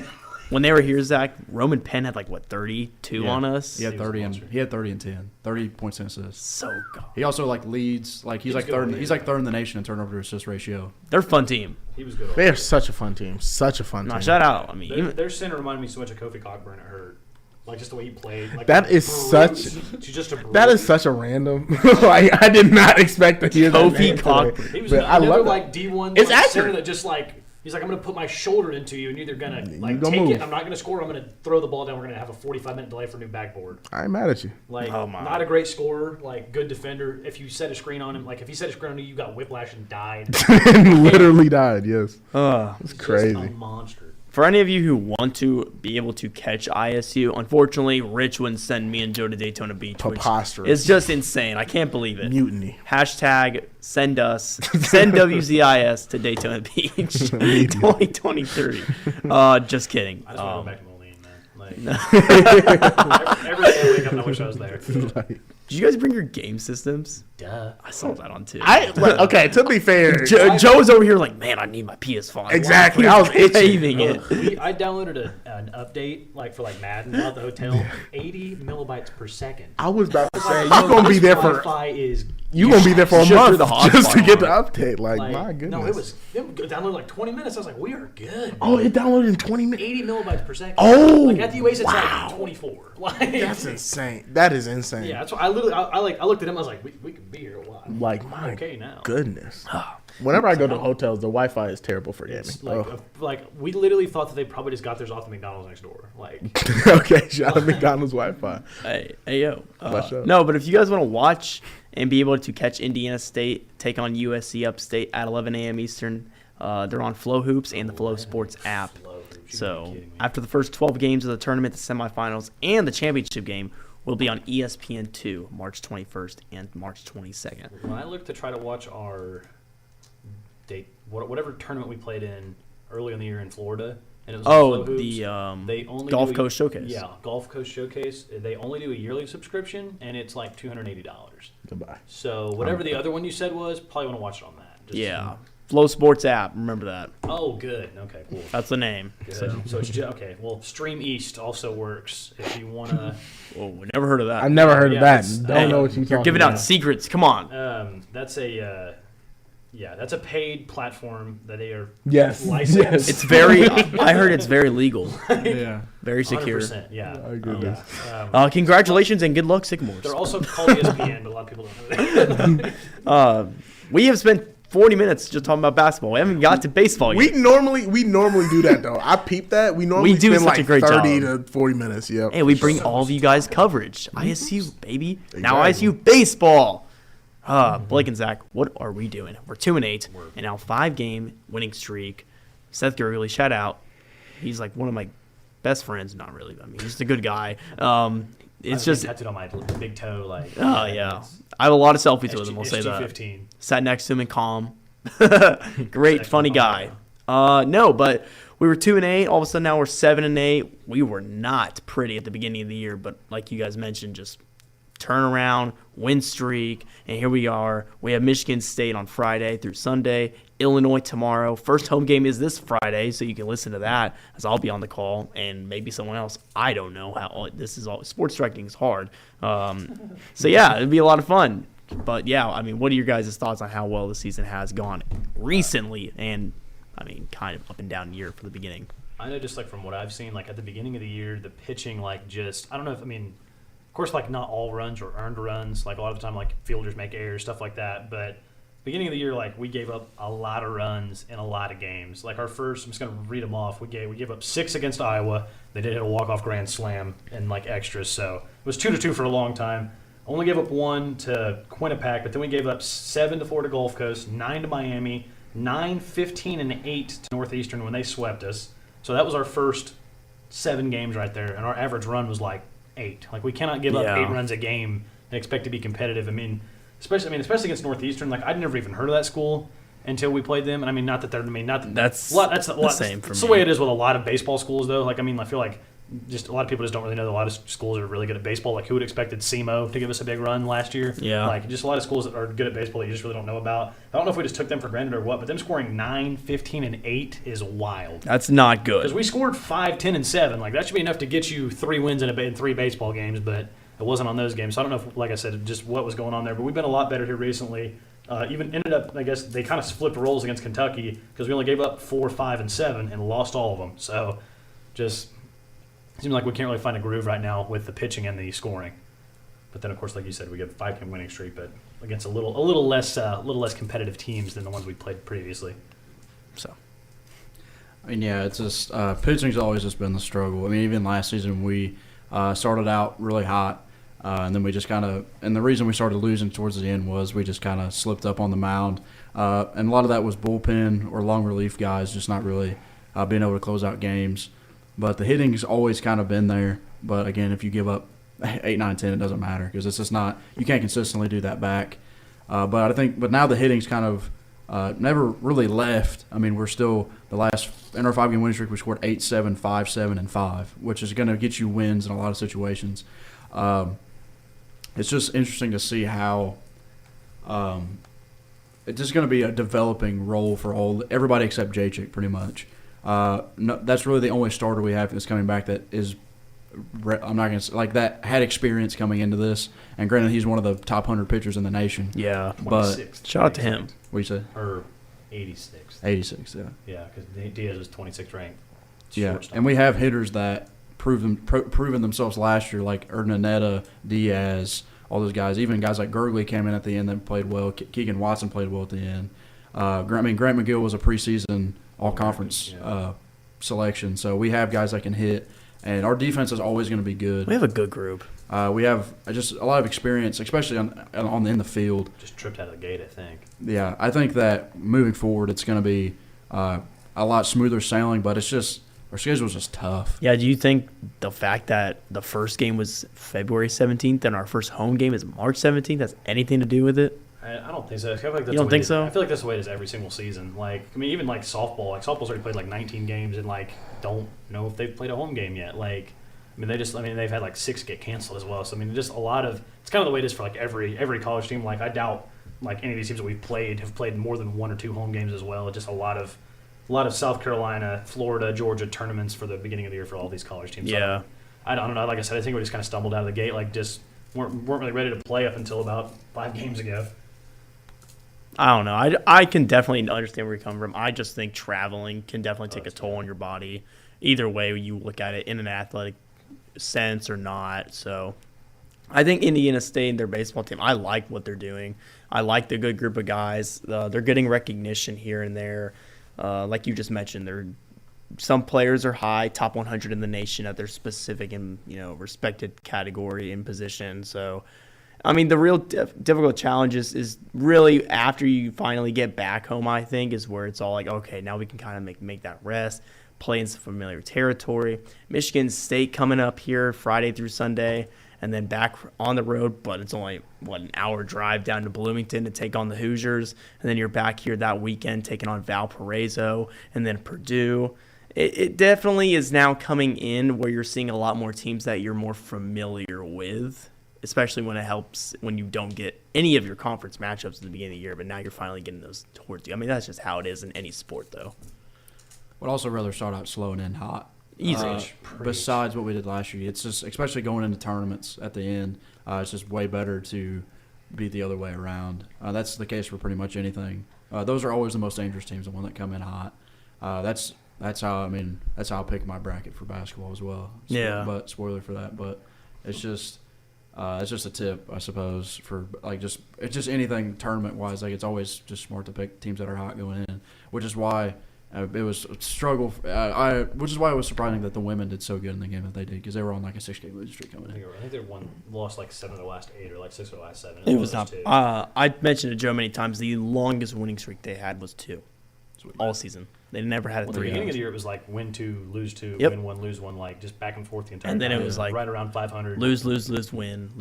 when they were here. Zach, Roman Penn had like 32 on us. He had 30 and 10, 30 points and assists. So good. He also like leads like he's like third. He's like third in the nation in turnover to assist ratio. They're a fun team. He was good. They're such a fun team. Such a fun team. Shout out. I mean, their center reminded me so much of Kofi Cockburn. It hurt. Like just the way he played. Like that is such. Just a that is such a random. Like I did not expect to hear Kofi Cockburn. He was another like D1. It's like, accurate. center that just like. He's like, I'm going to put my shoulder into you, and you're either going to like take move. it, I'm not going to score, I'm going to throw the ball down, we're going to have a 45-minute delay for a new backboard. I ain't mad at you. Like, not a great scorer, like, good defender. If you set a screen on him, like, if he set a screen on you, you got whiplash and died. Literally died, yes. It's crazy. Just a monster. For any of you who want to be able to catch ISU, unfortunately, Rich wouldn't send me and Joe to Daytona Beach. Preposterous. It's just insane. I can't believe it. Mutiny. Hashtag send WZIS to Daytona Beach 2023. Just kidding. I just want to go back to Moline, man. Like, every day I wake up and I wish I was there. Did you guys bring your game systems? Duh. I saw that on too. Okay, to be fair, Joe was over here like, man, I need my PS5. Exactly. I was craving it. I downloaded an an update like for like Madden at the hotel. 80 millibytes per second. I was about to say, you're going to be there for... Wi-Fi is... You're going to be there for a month just to get the update. Like, Like, my goodness. No, it downloaded like 20 minutes. I was like, we are good. Oh, it downloaded in 20 minutes? 80 millibytes per second. Oh, like at the Oasis, wow. it's like 24. Like, That's insane. That is insane. Yeah, that's why I looked at him. I was like, we could be here a while. Like, my okay now. goodness. Whenever I go to hotels, the Wi-Fi is terrible for gaming. It's like we literally thought that they probably just got theirs off the McDonald's next door. Like, okay, shout out McDonald's Wi-Fi. Hey yo. Watch out. No, but if you guys want to watch and be able to catch Indiana State take on USC Upstate at 11 a.m. Eastern, they're on Flow Hoops and the Flow Sports app. So after the first 12 games of the tournament, the semifinals, and the championship game will be on ESPN2 March 21st and March 22nd. When I looked to try to watch our date, whatever tournament we played in early in the year in Florida, and it was Flow Hoops, they only Gulf Coast Showcase. Yeah, Gulf Coast Showcase. They only do a yearly subscription, and it's like $280. Goodbye. So whatever the other one you said was, probably want to watch it on that. Yeah. Flow Sports app. Remember that. Oh, good. Okay, cool. That's the name. Good. So it's just, okay. Well, Stream East also works if you want to. Whoa, we never heard of that. I've never heard of that. it's- Don't know what you're talking giving about. out secrets. Come on. That's a that's a paid platform that they are Yes. licensed. Yes. It's very. I heard it's very legal. Yeah. Very secure. 100%, yeah. My goodness. Congratulations and good luck, Sycamores. They're also called ESPN, but a lot of people don't know that. We have spent 40 minutes just talking about basketball. We haven't got to baseball We yet. normally do that though. I peep that. We normally do spend such like a great 30 job. to 40 minutes. Yep. Hey, we bring all of you guys coverage. ISU, baby. Now Exactly. ISU baseball. Blake and Zach, what are we doing? We're 2-8, and now 5-game winning streak. Seth Gurley, shout out. He's like one of my best friends. Not really. I mean, he's just a good guy. It's just tattooed on my big toe. Like, oh yeah. I have a lot of selfies with him. We'll say that. SG-15. Sat next to him and calm. Great, funny guy. No, but we were 2-8. All of a sudden now we're 7-8. We were not pretty at the beginning of the year, but like you guys mentioned, just turnaround, win streak, and here we are. We have Michigan State on Friday through Sunday, Illinois tomorrow. First home game is this Friday, so you can listen to that as I'll be on the call and maybe someone else. I don't know how this is all. Sports directing is hard. So yeah, it'd be a lot of fun. But yeah, I mean, what are your guys' thoughts on how well the season has gone recently and, I mean, kind of up and down year for the beginning? I know just like from what I've seen, like at the beginning of the year, the pitching, like just, I don't know if, I mean, of course, like not all runs or earned runs. Like a lot of the time, like fielders make errors, stuff like that. But beginning of the year, like we gave up a lot of runs in a lot of games. Like our first, I'm just gonna read them off. We gave up 6 against Iowa. They did hit a walk-off grand slam and like extras. So it was 2-2 for a long time. Only gave up 1 to Quinnipiac, but then we gave up 7 to Florida Gulf Coast, 9 to Miami, 9, 15, and 8 to Northeastern when they swept us. So that was our first 7 games right there, and our average run was like 8. Like we cannot give up 8 runs a game and expect to be competitive. I mean, especially against Northeastern. Like I'd never even heard of that school until we played them. And I mean, not that they're. I mean, not that That's the same for It's me. the way it is with a lot of baseball schools, though. Like I mean, I feel like just a lot of people just don't really know that a lot of schools are really good at baseball. Like who would expected SEMO to give us a big run last year? Yeah. Like just a lot of schools that are good at baseball that you just really don't know about. I don't know if we just took them for granted or what, but them scoring 9, 15, and 8 is wild. That's not Because good. we scored 5, 10, and 7. Like that should be enough to get you 3 wins in 3 baseball games, but it wasn't on those games. So I don't know if, like I said, just what was going on there. But we've been a lot better here recently. Even ended up, I guess, they kind of flipped roles against Kentucky because we only gave up 4, 5, and 7 and lost all of them. So just seems like we can't really find a groove right now with the pitching and the scoring. But then, of course, like you said, we get a 5-game winning streak, but against a little less competitive teams than the ones we played previously. So I mean, yeah, it's just pitching's always just been the struggle. I mean, even last season we started out really hot, and then we just kind of – and the reason we started losing towards the end was we just kind of slipped up on the mound. And a lot of that was bullpen or long relief guys just not really being able to close out games. But the hitting's always kind of been there. But, again, if you give up 8, 9, 10, it doesn't matter because it's just not – you can't consistently do that back. But now the hitting's kind of never really left. I mean, we're still – the last – in our 5-game winning streak, we scored 8, 7, 5, 7, and 5, which is going to get you wins in a lot of situations. It's just interesting to see how it's just going to be a developing role for everybody except Jacek, pretty much. No, that's really the only starter we have that's coming back that is I'm not going to like that had experience coming into this. And granted, he's one of the top 100 pitchers in the nation. Yeah, but shout out to him. What you say? Or 86th. 86, yeah. Yeah, because Diaz was 26th ranked. Yeah, Shortstop. and we have hitters that proven themselves last year, like Urdaneta, Diaz, all those guys. Even guys like Gurley came in at the end that played well. Keegan Watson played well at the end. Grant McGill was a preseason all-conference selection. So we have guys that can hit, and our defense is always going to be good. We have a good group. We have just a lot of experience, especially in the field. Just tripped out of the gate, I think. Yeah, I think that moving forward it's going to be a lot smoother sailing, but it's just our schedule is just tough. Yeah, do you think the fact that the first game was February 17th and our first home game is March 17th has anything to do with it? I don't think so. I feel like that's you don't think so? I feel like that's the way it is every single season. Like, I mean, even like softball. Like, softball's already played like 19 games and like don't know if they've played a home game yet. Like, I mean, they've had like 6 get canceled as well. So I mean, just a lot of it's kind of the way it is for like every college team. Like, I doubt like any of these teams that we've played have played more than 1 or 2 home games as well. Just a lot of South Carolina, Florida, Georgia tournaments for the beginning of the year for all these college teams. Yeah. So, I don't know. Like I said, I think we just kind of stumbled out of the gate. Like, just weren't really ready to play up until about 5 games ago. I don't know. I can definitely understand where you're coming from. I just think traveling can definitely take a toll on your body. Either way you look at it, in an athletic sense or not. So I think Indiana State and their baseball team, I like what they're doing. I like the good group of guys. They're getting recognition here and there. Like you just mentioned, some players are high, top 100 in the nation at their specific and respected category and position. So, I mean, the real difficult challenge is really after you finally get back home, I think, is where it's all like, okay, now we can kind of make that rest, play in some familiar territory. Michigan State coming up here Friday through Sunday, and then back on the road, but it's only, an hour drive down to Bloomington to take on the Hoosiers, and then you're back here that weekend taking on Valparaiso and then Purdue. It definitely is now coming in where you're seeing a lot more teams that you're more familiar with, especially when it helps when you don't get any of your conference matchups at the beginning of the year, but now you're finally getting those towards you. I mean, that's just how it is in any sport, though. Would also rather start out slow and end hot. Easy. Besides what we did last year, it's just, especially going into tournaments at the end, it's just way better to be the other way around. That's the case for pretty much anything. Those are always the most dangerous teams, the one that come in hot. That's how I pick my bracket for basketball as well. Yeah. But spoiler for that, but it's just a tip, I suppose, for like it's just anything tournament wise. Like, it's always just smart to pick teams that are hot going in, which is why it was a struggle. Which is why it was surprising that the women did so good in the game that they did, because they were on like a 6-game losing streak coming in. I think they lost like 7 of the last 8 or like 6 of the last 7. It was not. I mentioned to Joe many times the longest winning streak they had was 2 all season. They never had a 3. At the beginning of the year, it was like win 2, lose 2, Yep. win 1, lose 1, like just back and forth the entire And then time. it was like right around 500. lose, win, lose, win,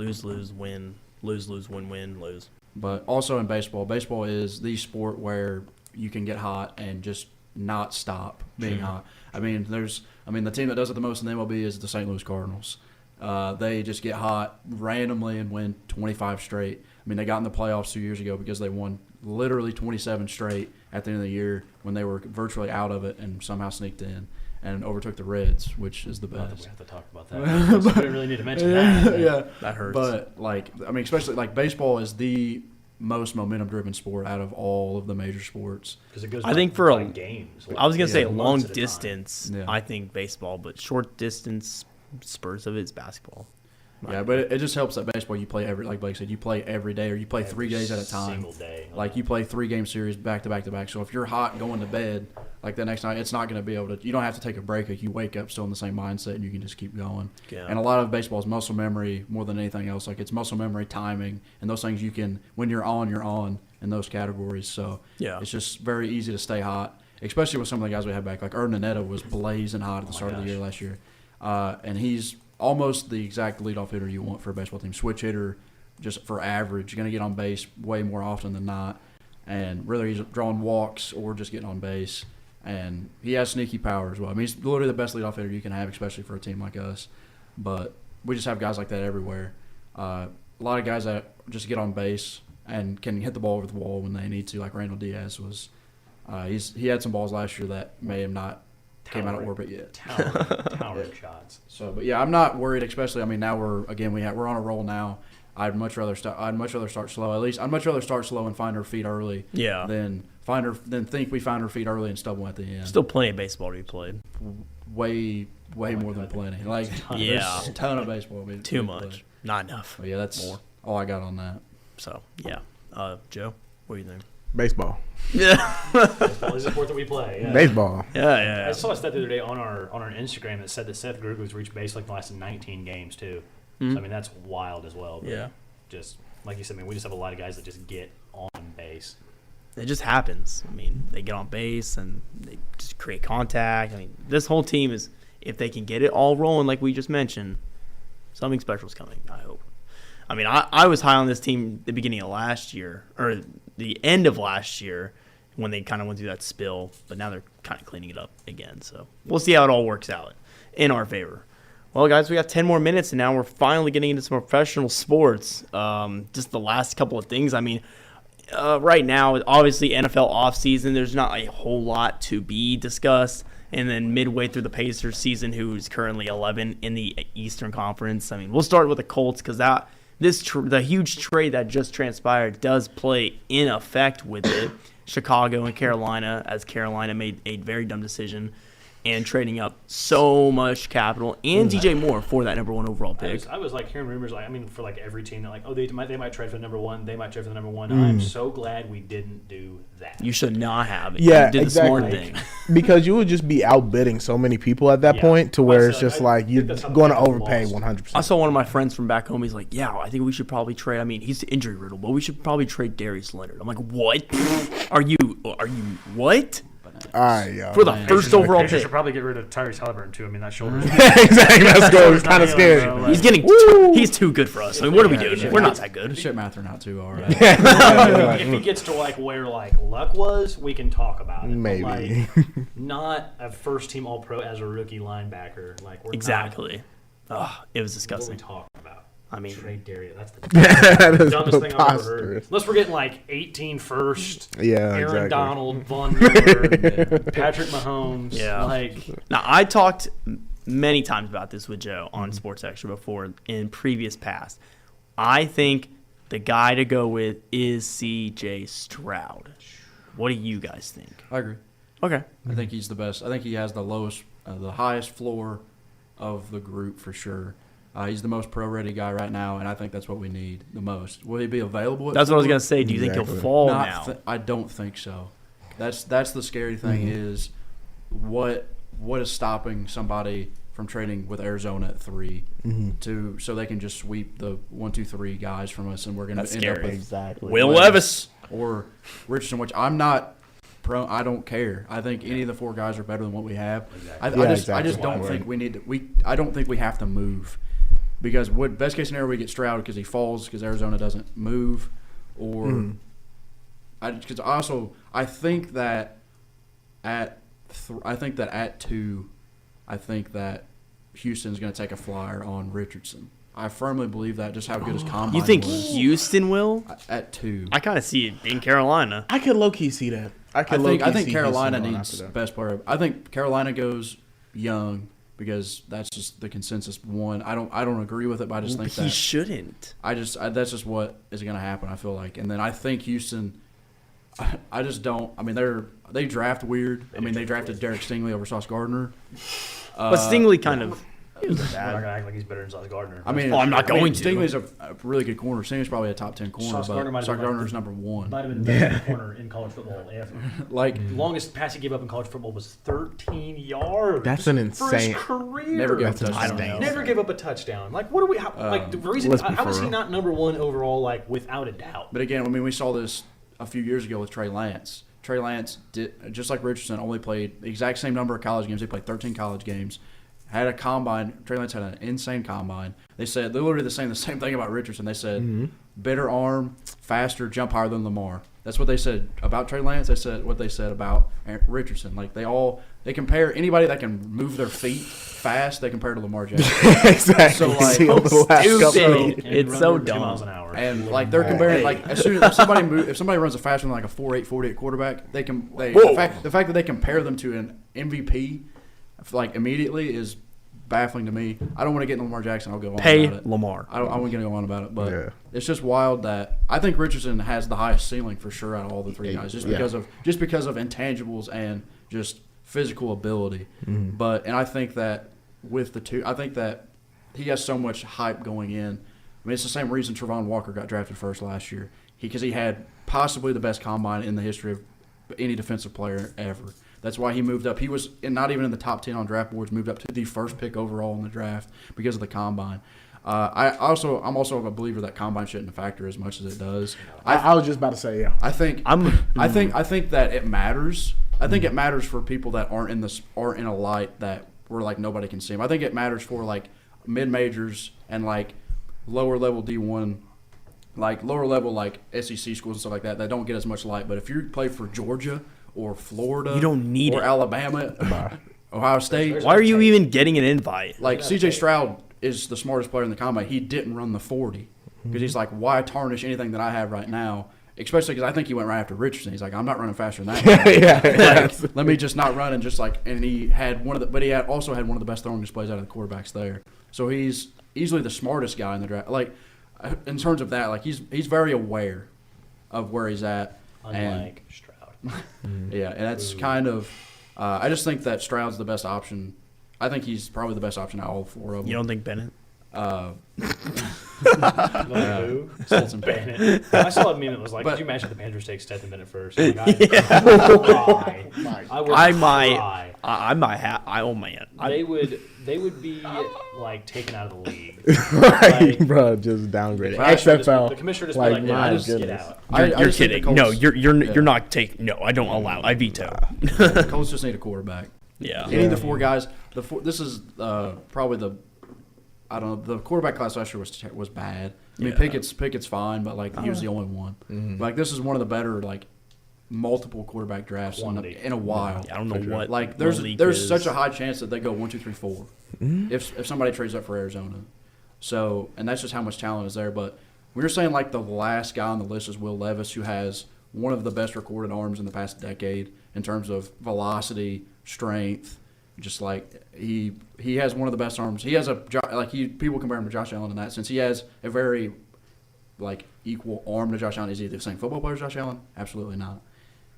lose, win, lose. But also in baseball is the sport where you can get hot and just not stop being hot. I mean, the team that does it the most in the MLB is the St. Louis Cardinals. They just get hot randomly and win 25 straight. I mean, they got in the playoffs 2 years ago because they won literally 27 straight at the end of the year when they were virtually out of it and somehow sneaked in and overtook the Reds, which is the Not that best. we have to talk about that. We don't really need to mention that. Yeah, That hurts. but especially like baseball is the most momentum-driven sport out of all of the major sports. Because it goes. I think for games. I was gonna say months long at a time. distance. Yeah. I think baseball, but short distance spurs of it is basketball. Yeah, but it just helps that baseball you play like Blake said, you play every day or you play 3 days at a time. Single day. Like, you play 3-game series back to back to back. So if you're hot going to bed, like the next night, it's not going to be able to. You don't have to take a break. Like, you wake up still in the same mindset and you can just keep going. Yeah. And a lot of baseball is muscle memory more than anything else. Like, it's muscle memory, timing, and those things you can. When you're on in those categories. So Yeah. it's just very easy to stay hot, especially with some of the guys we have back. Like Urdaneta was blazing hot at the start of the year last year, and he's almost the exact leadoff hitter you want for a baseball team. Switch hitter, just for average. You're going to get on base way more often than not. And whether he's drawing walks or just getting on base. And he has sneaky power as well. I mean, he's literally the best leadoff hitter you can have, especially for a team like us. But we just have guys like that everywhere. A lot of guys that just get on base and can hit the ball over the wall when they need to, like Randall Diaz was. He had some balls last year that may have not came out of orbit yet. Towering shots. So, but yeah, I'm not worried. Especially, I mean, now we're on a roll now. I'd much rather start slow. At least I'd much rather start slow and find our feet early. Yeah. Than think we find our feet early and stumble at the end. Still plenty of baseball to be played. Way more than plenty. Like there's a ton of baseball. Too much. Not enough. But yeah, that's more. All I got on that. So yeah, Joe, what do you think? Baseball. Yeah. Baseball is the sport that we play. Yeah. Baseball. Yeah. I saw a stat the other day on our Instagram that said that Seth Grugler's reached base like the last 19 games too. Mm-hmm. So I mean that's wild as well. But yeah. Just like you said, I mean we just have a lot of guys that just get on base. It just happens. I mean, they get on base and they just create contact. I mean, this whole team is, if they can get it all rolling like we just mentioned, something special is coming, I hope. I mean, I was high on this team at the beginning of last year, or the end of last year, when they kind of went through that spill, but now they're kind of cleaning it up again. So we'll see how it all works out in our favor. Well, guys, we got 10 more minutes, and now we're finally getting into some professional sports. Just the last couple of things. I mean, right now, obviously, NFL offseason, there's not a whole lot to be discussed. And then midway through the Pacers season, who's currently 11 in the Eastern Conference. I mean, we'll start with the Colts because the huge trade that just transpired does play in effect with it. Chicago and Carolina, as Carolina made a very dumb decision and trading up so much capital and DJ Moore for that number 1 overall pick. I was like hearing rumors, like I mean, for like every team that like, oh, they might trade for the number 1, they might trade for the number 1. I'm so glad we didn't do that. You should not have it. Yeah, you did exactly. The smart thing. Because you would just be outbidding so many people at that point to where it's just like you're going to overpay 100%. I saw one of my friends from back home. He's like, yeah, I think we should probably trade. I mean, he's injury riddled, but we should probably trade Darius Leonard. I'm like, what? Are you what? All right, yo. For the first overall pick. They should probably get rid of Tyrese Halliburton too. I mean, that shoulder's exactly. Let's go. It's kind of scary. He's getting he's too good for us. I mean, what are we doing? We're not that good. Shit Mather not too all right. If he gets to like where like Luck was, we can talk about it. Maybe. But, like, not a first team All Pro as a rookie linebacker. Like we're exactly. It was disgusting. What are we talking about? I mean, trade Darius. That's the dumbest thing I've ever heard. Unless we're getting like 18 first, Aaron exactly. Donald, Von Miller, Patrick Mahomes. Yeah. Like now, I talked many times about this with Joe on Sports Extra before in previous past. I think the guy to go with is C.J. Stroud. What do you guys think? I agree. Okay. I think he's the best. I think he has the highest floor of the group for sure. He's the most pro-ready guy right now, and I think that's what we need the most. Will he be available? That's what I was going to say. Do you think he'll fall now? I don't think so. That's the scary thing is what is stopping somebody from trading with Arizona at 3 so they can just sweep the 1, 2, 3 guys from us, and we're going to end up with Will Levis or Richardson, which I'm not – I don't care. I think any of the 4 guys are better than what we have. Exactly. I just don't think we need to. I don't think we have to move, because best case scenario we get Stroud because he falls because Arizona doesn't move, or I think that at 2, I think that Houston's going to take a flyer on Richardson. I firmly believe that. Just how good his combine was. You think Houston will? At 2. I kind of see it in Carolina. I could low-key see that. I think Carolina needs best player. I think Carolina goes young because that's just the consensus one. I don't agree with it, but I just think he shouldn't. That's just what is going to happen, I feel like. And then I think Houston, I just don't. I mean, they draft weird. They drafted Derek Stingley over Sauce Gardner. But Stingley kind of. I'm not gonna act like he's better than Sauce Gardner. I'm not going to. Stingley's a really good corner. Stingley's probably a top 10 corner, but Sauce Gardner's number 1. Might have been the best corner in college football. Like longest pass he gave up in college football was 13 yards. That's an insane. For his career. Never gave up a touchdown. I don't know. Never gave up a touchdown. Like what do we? The reason how is he not number 1 overall? Like without a doubt. But again, we saw this a few years ago with Trey Lance. Trey Lance did just like Richardson. Only played the exact same number of college games. He played 13 college games. Had a combine. Trey Lance had an insane combine. They said they're literally the same thing about Richardson. They said better arm, faster, jump higher than Lamar. That's what they said about Trey Lance. They said what they said about Richardson. Like they compare anybody that can move their feet fast. They compare to Lamar Jackson. Exactly. So like stupid. It's so 2 dumb. miles an hour. And like they're comparing like as soon as if somebody runs a faster than like a 4.8 quarterback, the fact that they compare them to an MVP. like immediately is baffling to me. I don't want to get into Lamar Jackson. I'll go on Pay about it. Lamar. I want to go on about it, but it's just wild that I think Richardson has the highest ceiling for sure out of all the three guys, just because of intangibles and just physical ability. But I think that with the two, I think that he has so much hype going in. I mean, it's the same reason Travon Walker got drafted first last year, because he had possibly the best combine in the history of any defensive player ever. That's why he moved up. He was not even in the top 10 on draft boards, moved up to the first pick overall in the draft because of the combine. I'm also a believer that combine shouldn't factor as much as it does. I was just about to say, yeah. I think that it matters. I think it matters for people that aren't in a light that where like nobody can see them. I think it matters for like mid majors and like lower level D1, like lower level like SEC schools and stuff like that don't get as much light. But if you play for Georgia or Florida, you don't need or Alabama, Ohio State. Why are you even getting an invite? Like C.J. Stroud is the smartest player in the combine. He didn't run the 40 because he's like, why tarnish anything that I have right now? Especially because I think he went right after Richardson. He's like, I'm not running faster than that. Like, let me just not run and just like. And he had also had one of the best throwing displays out of the quarterbacks there. So he's easily the smartest guy in the draft. Like in terms of that, like he's very aware of where he's at. Unlike Stroud. Yeah, and that's kind of. I just think that Stroud's the best option. I think he's probably the best option out of all four of them. You don't think Bennett? Who? Simpson. Bennett. I saw a meme that was like, could you imagine the Panthers take Stidham Bennett first? Like, I might have. Oh man, they would be like taken out of the league. Like, bro, just downgraded. XFL. The commissioner just be like, yeah, just get out. You're kidding. No, you're not taking. No, I don't allow. I veto. The Colts just need a quarterback. Yeah. Any of the four guys. This is probably the. I don't know. The quarterback class last year was bad. I mean, Pickett's fine, but like he was the only one. Like this is one of the better like multiple quarterback drafts in a while. I don't know what. Like there's such a high chance that they go 1, 2, 3, 4 if somebody trades up for Arizona. So and that's just how much talent is there. But we were saying like the last guy on the list is Will Levis, who has one of the best recorded arms in the past decade in terms of velocity, strength. Just like he has one of the best arms. He has people compare him to Josh Allen in that sense. He has a very like equal arm to Josh Allen. Is he the same football player as Josh Allen? Absolutely not.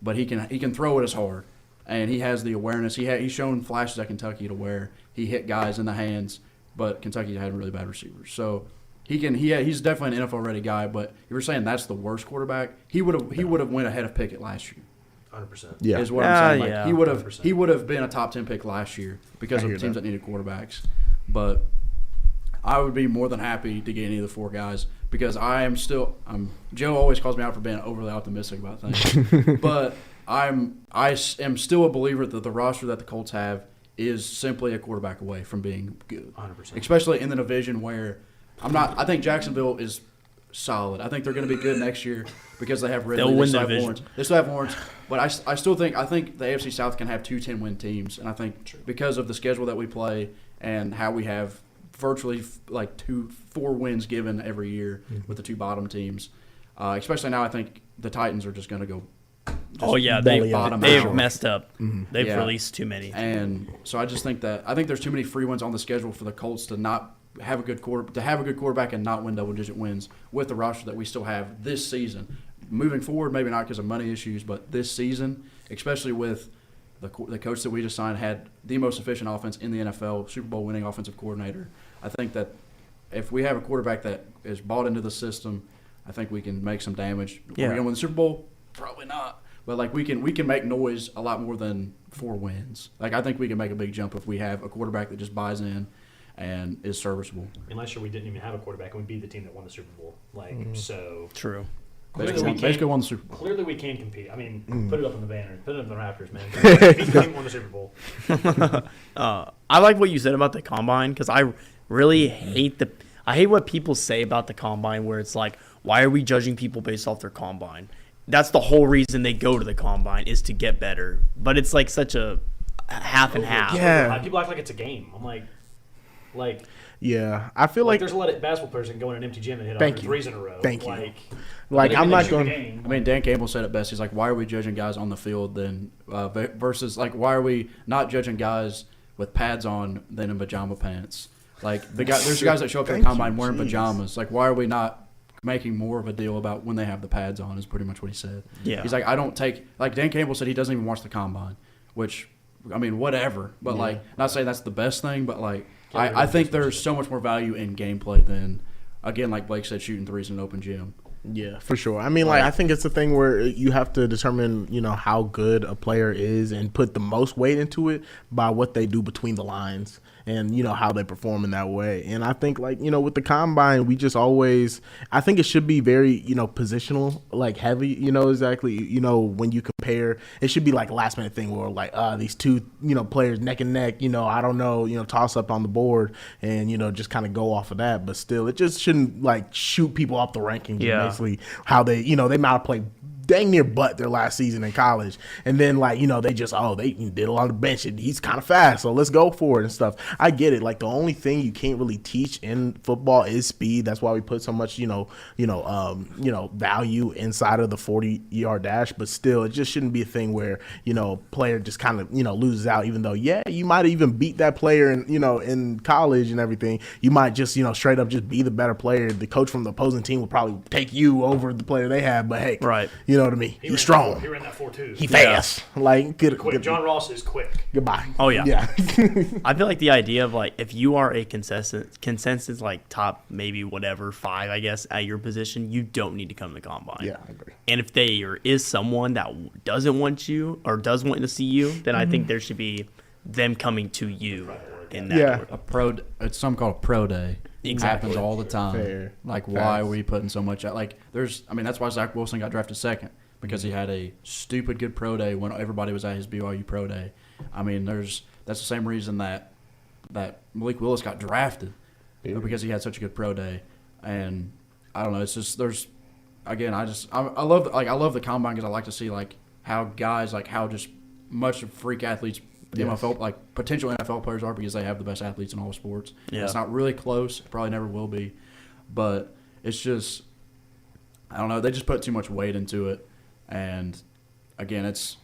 But he can throw it as hard, and he has the awareness. He's shown flashes at Kentucky to where he hit guys in the hands, but Kentucky had really bad receivers. So he's definitely an NFL ready guy. But if you're saying that's the worst quarterback, he would have went ahead of Pickett last year. 100%. Yeah, is what I'm saying. Like, he would have been a top 10 pick last year because of teams that needed quarterbacks. But I would be more than happy to get any of the four guys because Joe always calls me out for being overly optimistic about things. But I am still a believer that the roster that the Colts have is simply a quarterback away from being good. 100%. Especially in the division where I think Jacksonville is solid. I think they're going to be good next year because they have Ridley. They'll win the division. They still have Lawrence. But I still think the AFC South can have 2 10-win teams. And I think because of the schedule that we play and how we have virtually like 4 wins given every year with the 2 bottom teams, especially now I think the Titans are just going to go they've messed up. They've released too many. And so I just think there's too many free wins on the schedule for the Colts to not have a good quarterback and not win double-digit wins with the roster that we still have this season. Moving forward, maybe not because of money issues, but this season, especially with the coach that we just signed, had the most efficient offense in the NFL, Super Bowl winning offensive coordinator. I think that if we have a quarterback that is bought into the system, I think we can make some damage. Are we going to win the Super Bowl? Probably not. But like we can make noise a lot more than 4 wins. Like I think we can make a big jump if we have a quarterback that just buys in and is serviceable. And last year we didn't even have a quarterback, and we beat the team that won the Super Bowl. So true. Basically won the Super Bowl. Clearly we can compete. I mean, put it up on the banner. Put it up on the Raptors, man. Beat the team won the Super Bowl. I like what you said about the combine because I really hate what people say about the combine where it's like, why are we judging people based off their combine? That's the whole reason they go to the combine is to get better. But it's like such a half and half. Yeah. People act like it's a game. I'm like, yeah, I feel like there's a lot of basketball players that can go in an empty gym and hit 100 threes in a row. Thank you. Like I'm not going. I mean, Dan Campbell said it best. He's like, "Why are we judging guys on the field then versus like why are we not judging guys with pads on than in pajama pants. Like there's guys that show up to the combine wearing pajamas. Like, why are we not making more of a deal about when they have the pads on? Is pretty much what he said. Yeah, he's like, I don't take, like Dan Campbell said, he doesn't even watch the combine, which, I mean, whatever. But like, not saying that's the best thing, but like, I think there's so much more value in gameplay than, again, like Blake said, shooting threes in an open gym. Yeah, for sure. I mean, like, I think it's a thing where you have to determine, how good a player is and put the most weight into it by what they do between the lines and, how they perform in that way. And I think, like, with the combine, we just always – I think it should be very, positional, like, heavy, exactly. When you compare – it should be, like, a last-minute thing where, like, these two, players neck and neck, I don't know, toss up on the board and, just kind of go off of that. But still, it just shouldn't, like, shoot people off the rankings. Yeah. Basically how they, they might have played dang near butt their last season in college. And then, like, they just, they did a lot of bench and he's kind of fast, so let's go for it and stuff. I get it. Like, the only thing you can't really teach in football is speed. That's why we put so much, value inside of the 40-yard dash. But still, it just shouldn't be a thing where, a player just kind of, loses out, even though, you might even beat that player in, in college and everything. You might just, straight up just be the better player. The coach from the opposing team will probably take you over the player they have. But hey, right. You know what I mean? He's strong. He ran that 4.2. He fast. Like, quick. John Ross is quick. Goodbye. Oh, yeah. Yeah. I feel like the idea of, like, if you are a consensus like, top maybe whatever 5, I guess, at your position, you don't need to come to the combine. Yeah, I agree. And if there is someone that doesn't want you or does want to see you, then I think there should be them coming to you in that. Yeah. It's something called a pro day. Exactly. Happens all the time. Fair. Like, why are we putting so much out? Like, that's why Zach Wilson got drafted second, because he had a stupid good pro day when everybody was at his BYU pro day. I mean, that's the same reason that Malik Willis got drafted, because he had such a good pro day. And I don't know, it's just I love the combine because I like to see, like, how guys, like, how just much of freak athletes NFL, like, potential NFL players are, because they have the best athletes in all sports. Yeah. It's not really close. It probably never will be. But it's just, I don't know, they just put too much weight into it. And, again, and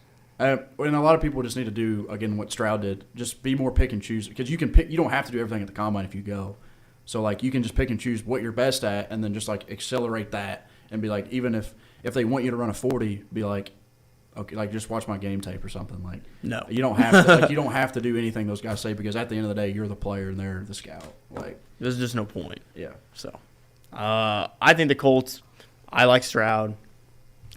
a lot of people just need to do, again, what Stroud did. Just be more pick and choose. Because you don't have to do everything at the combine if you go. So, like, you can just pick and choose what you're best at and then just, like, accelerate that and be like, even if they want you to run a 40, be like, okay, like, just watch my game tape or something. Like, No. You don't have to. Like, you don't have to do anything those guys say, because at the end of the day, you're the player and they're the scout. Like, There's just no point. yeah. So, I think the Colts. I like Stroud.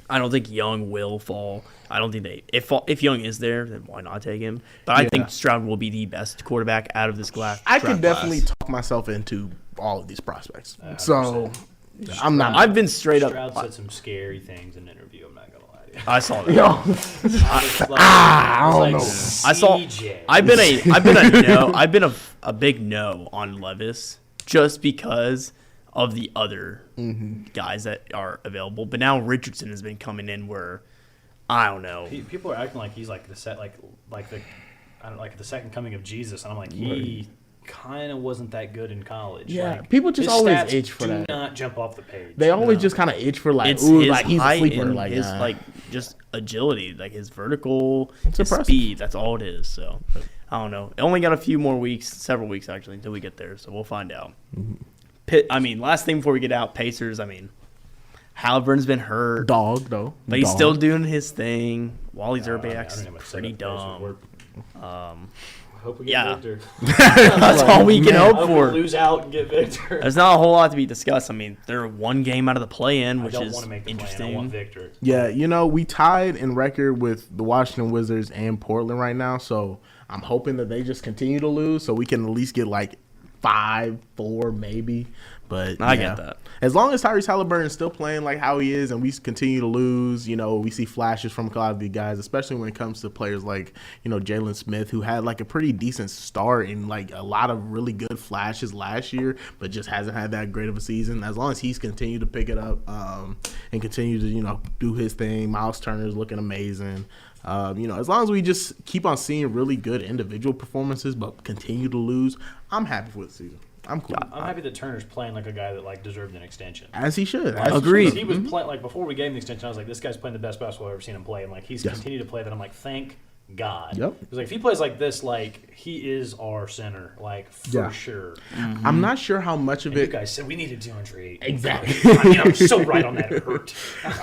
I don't think Young will fall. I don't think if Young is there, then why not take him? But I think Stroud will be the best quarterback out of this class. I can definitely talk myself into all of these prospects. So I'm not. I've been straight up. Stroud said some scary things in an interview. I'm not gonna lie to you. I saw that. I don't know. I saw. I've been a big no on Levis just because of the other guys that are available. But now Richardson has been coming in where I don't know. People are acting like he's like the second coming of Jesus, and I'm like, he kind of wasn't that good in college. Yeah, like, people just his always stats itch for that. Do not jump off the page. They always just kind of itch for, like, It's ooh, his like he's a height sleeper, and like his like just agility, like his vertical, his impressive. speed. That's all it is. So I don't know. It only got a few more weeks, several weeks actually, until we get there. So we'll find out. Last thing before we get out, Pacers. Halliburton's been hurt, dog though, but he's still doing his thing. Wally Zerbiak's pretty dumb. I hope we get Victor. That's all we can hope I hope for. we lose out and get Victor. There's not a whole lot to be discussed. They're one game out of the play-in, which I don't is want to make the interesting. plan. I want Victor. Yeah, we tied in record with the Washington Wizards and Portland right now, so I'm hoping that they just continue to lose so we can at least get like 5-4 maybe. But I get that. As long as Tyrese Halliburton is still playing like how he is and we continue to lose, we see flashes from a lot of the guys, especially when it comes to players like, Jalen Smith, who had like a pretty decent start and like a lot of really good flashes last year, but just hasn't had that great of a season. As long as he's continued to pick it up and continue to, do his thing, Miles Turner's looking amazing. As long as we just keep on seeing really good individual performances but continue to lose, I'm happy for the season. I'm cool. I'm happy that Turner's playing like a guy that like deserved an extension. As he should. Agreed. He was playing like before we gave him the extension. I was like, this guy's playing the best basketball I've ever seen him play, and like he's continued to play. That I'm like, thank god. Yep. Because like if he plays like this, like he is our center, like for sure. Mm-hmm. I'm not sure how much of And it. you guys said we needed DeAndre. Exactly. I mean, I'm so right on that. It hurt.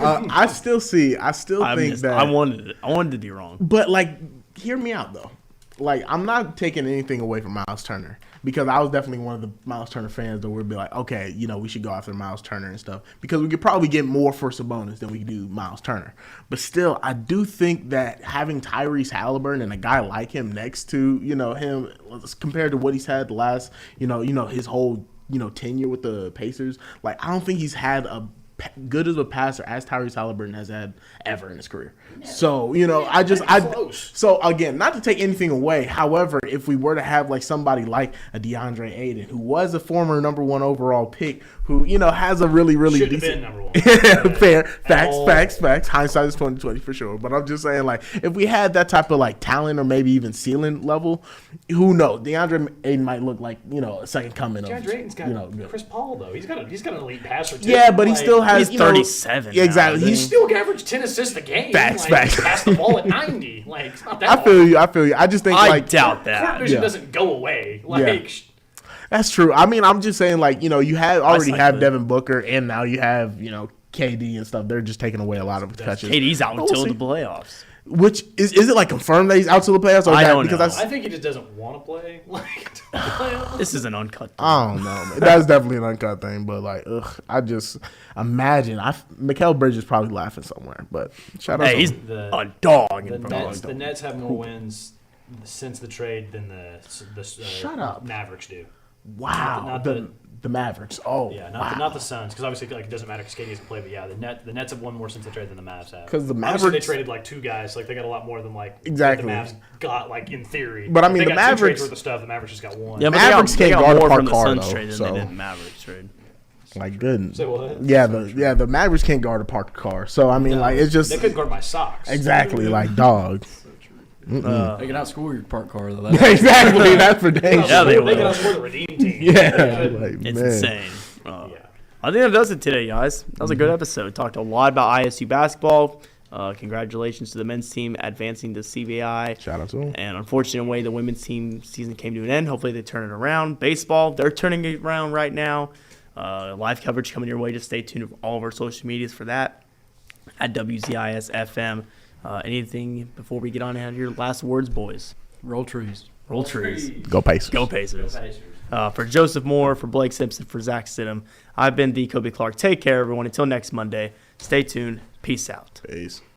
I still think that I wanted to be wrong. But, like, hear me out, though. Like, I'm not taking anything away from Miles Turner because I was definitely one of the Miles Turner fans that would be like, okay, you know, we should go after Miles Turner and stuff because we could probably get more for Sabonis than we do Miles Turner. But still, I do think that having Tyrese Halliburton and a guy like him next to, you know, him compared to what he's had the last, you know, his whole, you know, tenure with the Pacers, like, I don't think he's had a good as a passer as Tyrese Halliburton has had ever in his career. So, you know, so again, not to take anything away. However, if we were to have like somebody like a DeAndre Ayton, who was a former number 1 overall pick, who, you know, has a really, really Should have decent been number 1. fair facts. Hindsight is 20/20 for sure. But I'm just saying, like, if we had that type of like talent or maybe even ceiling level, who knows? DeAndre Ayton might look like, you know, a second coming of, DeAndre Ayton's got you know, Chris Paul though. He's got an elite passer too. yeah, but he Like, still has, He's you know, 37 now, exactly. isn't he? He's still average 10 assists a game. Facts. Pass the ball at 90. Like it's not that. I feel you. I just think I like doubt Court that. vision Yeah. doesn't go away. That's true. I mean, I'm just saying, like, you know, you already like have that. Devin Booker, and now you have, you know, KD and stuff. They're just taking away a lot of touches. KD's out We'll until see. the playoffs. Which is it like confirmed that he's out to the playoffs? Or I that, don't because know. I think he just doesn't want to play. Like to the playoffs. This is an uncut thing. I don't know, man. That's definitely an uncut thing, but like, I just imagine. Mikal Bridges probably laughing somewhere, but shout out. Hey, to he's him. a dog. The Nets have more wins since the trade than the Shut up. Mavericks do. Wow, not the Mavericks. Oh, Yeah, wow. not the Suns, because obviously like it doesn't matter because KD doesn't play. But yeah, the Nets have won more since the trade than the Mavs have. 'Cause the Obviously, they Mavericks- traded like 2 guys, like they got a lot more than like Exactly. what the Mavs got like in theory. But I Like, mean, they the got 2 trades Mavericks- worth of stuff. The Mavericks just got 1. Yeah, but Mavericks they can't got guard more Park from the Carr, Suns though, trade than so- they did the Mavericks trade. Like good. Say what? Yeah, the Mavericks can't guard a Parker Carr. So I mean, like, it's just They couldn't guard my socks. exactly like dog. They can outscore your park car though. That's Exactly, that's for dang Yeah, they They will. can outscore the redeem team. Yeah, like, It's man. insane. Yeah. I think that does it today, guys. That was a good episode. Talked a lot about ISU basketball. Congratulations to the men's team advancing to CBI. Shout out to him. And unfortunately, the women's team season came to an end. Hopefully, they turn it around. Baseball, they're turning it around right now. Live coverage coming your way. Just stay tuned to all of our social medias for that at WZIS-FM. Anything before we get on out here? Last words, boys. roll trees. Roll trees. Go Pacers. Go Pacers. For Joseph Moore, for Blake Simpson, for Zach Stidham, I've been the Coby Clark. Take care, everyone. Until next Monday, stay tuned. Peace out. Peace.